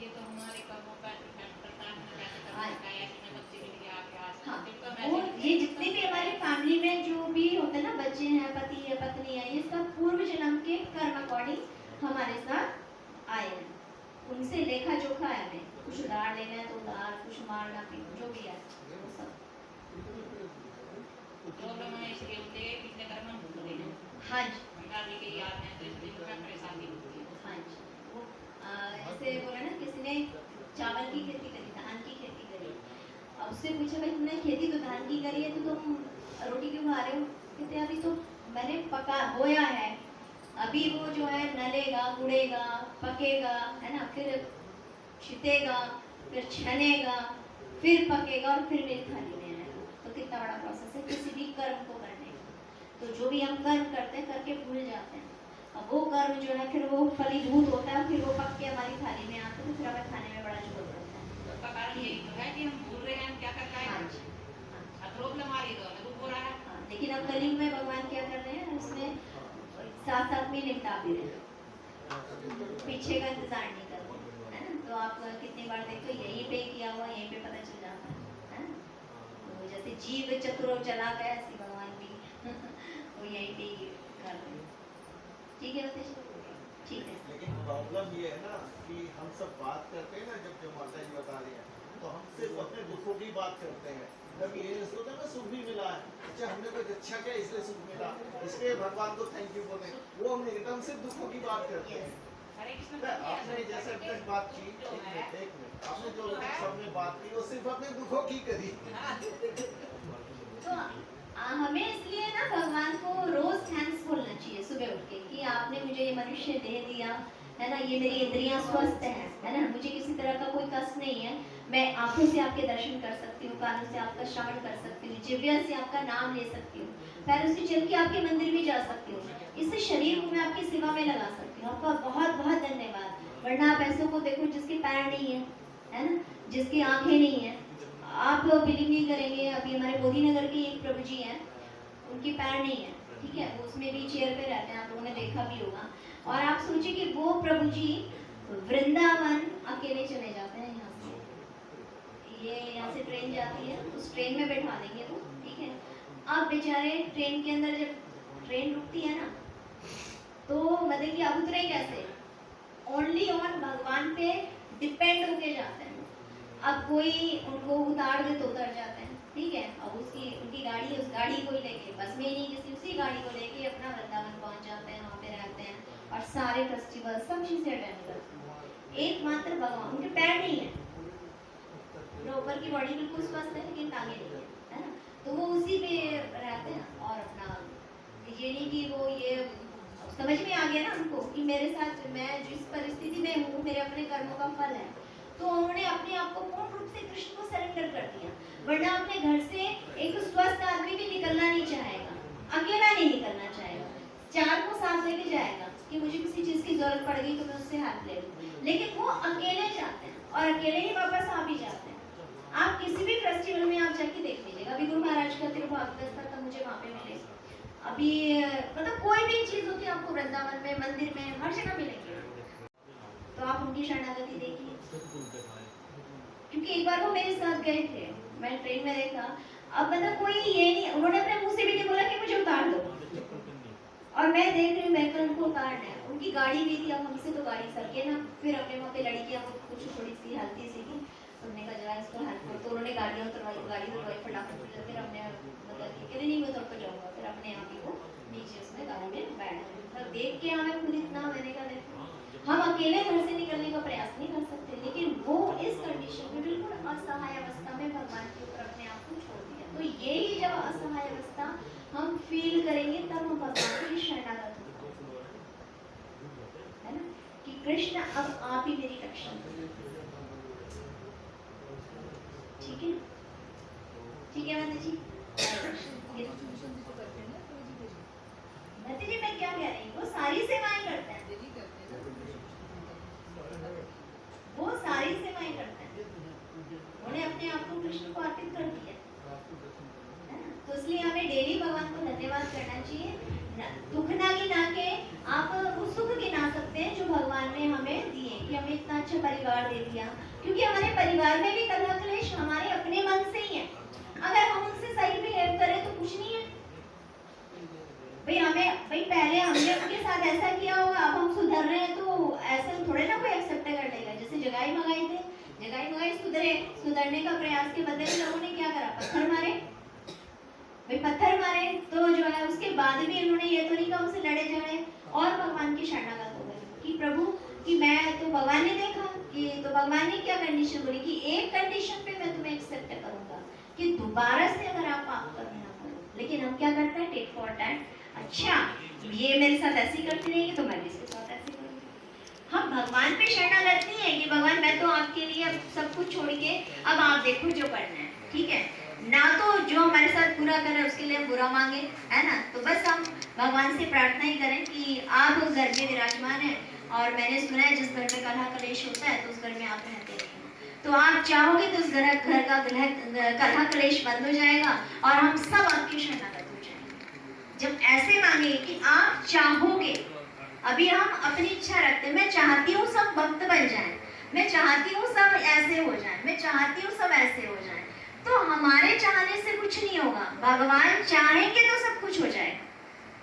ये तो हमारे कर्मों का डिपेंड करता है, कैसे कर्म लगाया कि मैं बच्चे के लिए आके आ सकता हाँ, वो ये जितने भी हमारे फैमिली में जो भी होते हैं ना, बच्चे हैं, पति है, पत्नी है, ये सब पूर्व जन्म के कर्म अकॉर्डिंग हमारे साथ आए हैं, उनसे लेखा जोखा है। हमें कुछ उधार लेना है तो उधार, कुछ मारना पीटना, जो भी है वो सब। प्रॉब्लम है इसलिए होते हैं पिछले कर्म हम भूल गए हैं। हाँ जी, निकालने के याद है तो इसलिए थोड़ा परेशानी होती है। हाँ जी। वो ऐसे बोला ना, किसी ने चावल की खेती करी, धान की खेती करी, अब उससे पूछा भाई तुमने खेती तो धान की करी है, तो तुम रोटी क्यों खा रहे हो? कहते अभी तो मैंने पका बोया है, अभी वो जो है नलेगा, गुड़ेगा, पकेगा, है ना, फिर छितेगा, फिर छनेगा, फिर पकेगा और फिर मेरी थाली में आएगा। तो कितना बड़ा प्रोसेस है किसी भी कर्म को करने का। तो जो भी हम कर्म करते हैं करके भूल जाते हैं, अब वो कर्म जो है फिर वो फलीभूत होता है, फिर वो पक के हमारी थाली में आता है, फिर हमें खाने में बड़ा जोर पड़ता है। उसका कारण यही तो है कि हम भूल रहे हैं हम क्या कर रहे हैं। हाँ जी, प्रॉब्लम आ रही है तो दुख हो रहा है। हाँ, लेकिन अब कलयुग में भगवान क्या कर रहे हैं, उसमें साथ साथ में निपटा भी रहे हैं, पीछे का इंतजार नहीं कर रहे, है ना। तो आप कितनी बार देखो यहीं पे किया हुआ यहीं पे पता चल जाता है ना। तो जैसे जीव चतुर चला गया, ऐसे भगवान भी वो यहीं पे कर रहे हैं। ठीक है बताइए, ठीक है। लेकिन प्रॉब्लम ये है ना कि हम सब बात करते हैं ना, जब जो माता जी बता रही है तो हम सिर्फ अपने दुखों की बात करते हैं। कभी ये नहीं सोचते ना सुख भी मिला है, अच्छा हमने कुछ अच्छा किया इसलिए सुख मिला, इसलिए भगवान को थैंक यू बोले, वो हम नहीं, हम सिर्फ दुखों की बात करते हैं। हरे कृष्ण तो आपने जैसे अब तक बात की, एक मिनट आपने जो सबने बात की वो सिर्फ अपने दुखों की करी। तो हमें इसलिए ना भगवान को रोज थैंक्स बोलना चाहिए सुबह उठ के कि आपने मुझे ये मनुष्य देह दिया, है ना, ये मेरी इंद्रियां स्वस्थ हैं, है ना, मुझे किसी तरह का कोई कष्ट नहीं है, मैं आंखों से आपके दर्शन कर सकती हूँ, कानों से आपका श्रवण कर सकती हूँ, जिह्वा से आपका नाम ले सकती हूँ, पैरों से चल के आपके मंदिर में जा सकती हूँ, इससे शरीर को मैं आपकी सेवा में लगा सकती हूँ। आपका बहुत बहुत धन्यवाद। वरना आप ऐसों को देखो जिसके पैर नहीं है ना, जिसकी आंखें नहीं है, आप बिलीव नहीं करेंगे। अभी हमारे मोदी नगर के एक प्रभु जी हैं, उनके पैर नहीं है, ठीक है, वो उसमें भी चेयर पे रहते हैं, आप लोगों ने देखा भी होगा। और आप सोचिए कि वो प्रभु जी वृंदावन अकेले चले जाते हैं यहाँ से, ये यहाँ से ट्रेन जाती है, उस ट्रेन में बैठा देंगे वो, ठीक है, अब बेचारे ट्रेन के अंदर जब ट्रेन रुकती है ना, तो मतलब कि अब उतरे कैसे, ओनली ऑन भगवान पे डिपेंड होके जाते हैं। अब कोई उनको उतार दे तो उतर जाते हैं, ठीक है। अब उसकी उनकी गाड़ी है, उस गाड़ी को ही लेके, बस में नहीं किसी, उसी गाड़ी को लेके अपना वृंदावन पहुंच जाते हैं, वहाँ पे रहते हैं और सारे फेस्टिवल सब चीजें अटेंड करते हैं। एकमात्र भगवान, उनके पैर नहीं है, ऊपर की बॉडी बिल्कुल स्वस्थ है लेकिन टांगे नहीं है ना, तो वो उसी पे रहते हैं। और अपना ये नहीं कि वो ये समझ में आ गया ना उनको कि मेरे साथ मैं जिस परिस्थिति में हूँ मेरे अपने कर्मों का फल है, तो उन्होंने अपने आप को पूर्ण रूप से कृष्ण को सरेंडर कर दिया। वरना अपने घर से एक स्वस्थ आदमी भी निकलना नहीं चाहेगा, अकेला नहीं निकलना चाहेगा, चार को साथ लेके जाएगा कि मुझे किसी चीज की जरूरत पड़ गई तो मैं उससे हेल्प ले लूं, लेकिन वो अकेले जाते हैं और अकेले ही वापस आ भी जाते हैं। आप किसी भी फेस्टिवल में आप जाके देख लीजिएगा, अभी गुरु महाराज का तिरुभागवत था तब मुझे वहाँ पे मिले, अभी मतलब कोई भी चीज होती है आपको वृंदावन में, मंदिर में, हर जगह मिलेगी, तो आप उनकी शरणागति देखिए। क्योंकि एक बार वो मेरे साथ गए थे, मैं ट्रेन में देखा, अब मतलब कोई ये नहीं, उन्होंने अपने मुंह से भी नहीं बोला कि मुझे उतार दो, और मैं देख रही हूँ मैं उनको उतारना है, उनकी गाड़ी भी थी, अब हमसे तो गाड़ी सरके ना, फिर अपने वहाँ पे लड़कियाँ कुछ थोड़ी सी हल्की सी थी, उन्होंने कहा जरा इसको हेल्प करो, तो उन्होंने गाड़ियाँ उतरवाई, गाड़ी उतरवाई फटाफट, फिर हमने मतलब कि नहीं मैं उतर जाऊँगा, फिर अपने आप ही को नीचे उसमें गाड़ी में बैठ गए। देख के हमें खुद इतना, मैंने कहा देखो हम अकेले घर से निकलने का प्रयास नहीं कर सकते, लेकिन वो इस कंडीशन में बिल्कुल असहाय अवस्था में भगवान के ऊपर अपने आप को छोड़ दिया। तो यही जब असहाय अवस्था हम फील करेंगे तब हम भगवान की शरणागत होंगे, है ना, कि कृष्ण अब आप ही मेरी रक्षा करें। ठीक है, ठीक है माता जी। जी मैं क्या कह रही हूँ, वो सारी सेवाएं करते हैं, वो सारी सेवाएं करते हैं, उन्हें अपने आप को कृष्ण को अर्पित कर दिया, तो इसलिए हमें डेली भगवान को धन्यवाद करना चाहिए। दुख ना गिना के आप वो सुख गिना सकते हैं जो भगवान ने हमें दिए, कि हमें इतना अच्छा परिवार दे दिया, क्योंकि हमारे परिवार में भी कलह क्लेश हमारे अपने मन से ही है। अगर हम उनसे सही बिहेव करें तो कुछ नहीं है भाई पहले हमने उनके साथ ऐसा किया होगा, अब हम सुधर रहे हैं तो ऐसा थोड़े ना कोई एक्सेप्ट कर लेगा। जैसे जगाई मगाई सुधरने का प्रयास के बदले लोगों ने क्या करा, पत्थर मारे, भाई पत्थर मारे, तो जो है उसके बाद भी उन्होंने ये तो नहीं कहा उनसे लड़े झगड़े और भगवान की शरणागत हो गए कि प्रभु कि मैं तो भगवान ने देखा कि, तो भगवान ने क्या कंडीशन बोली कि एक कंडीशन पे मैं तुम्हें एक्सेप्ट करूंगा कि दोबारा से अगर आप पाप करना करो। लेकिन हम क्या करते हैं, टेक फॉर टैट, अच्छा ये मेरे साथ ऐसी करती रहेगी तो मैं भी इसके साथ ऐसी करूंगी। हम भगवान पे शरणागत नहीं है कि भगवान मैं तो आपके लिए अब सब कुछ छोड़ के अब आप देखो जो करना है, ठीक है ना, तो जो हमारे साथ बुरा कर रहे हैं उसके लिए हम बुरा मांगे, है ना। तो बस हम भगवान से प्रार्थना ही करें कि आप उस घर में विराजमान हैं, और मैंने सुना है जिस घर में कलह कलेश होता है तो उस घर में आप रहते हैं, तो आप चाहोगे तो उस घर का कलह कलेश बंद हो जाएगा और हम सब आपकी शरणागत हो जाएंगे। जब ऐसे मांगे कि आप चाहोगे, अभी हम अपनी इच्छा रखते हैं, मैं चाहती हूँ सब भक्त बन जाएं, मैं चाहती हूँ सब ऐसे हो जाएं, मैं चाहती हूँ सब ऐसे हो जाएं, तो हमारे चाहने से कुछ नहीं होगा, भगवान चाहेंगे तो सब कुछ हो जाएगा।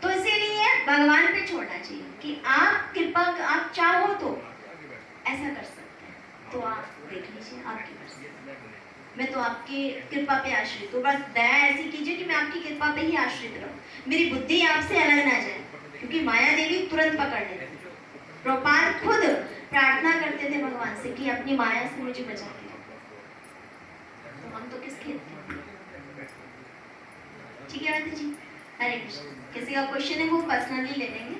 तो इसीलिए भगवान पे छोड़ना चाहिए कि आप कृपा, आप चाहो तो ऐसा कर सकते हैं, तो आप देख लीजिए आपकी मर्जी, मैं तो आपकी कृपा पे आश्रित हूँ, बस दया ऐसी कीजिए कि मैं आपकी कृपा पे ही आश्रित रहूं, मेरी बुद्धि आपसे अलग ना जाए, क्योंकि माया देवी तुरंत पकड़ लेती। प्रभुपाद खुद प्रार्थना करते थे भगवान से कि अपनी माया से मुझे बचा के, तो हम तो किस खेत में। ठीक है माता जी, हरे कृष्ण। किसी का क्वेश्चन है वो पर्सनली ले लेंगे।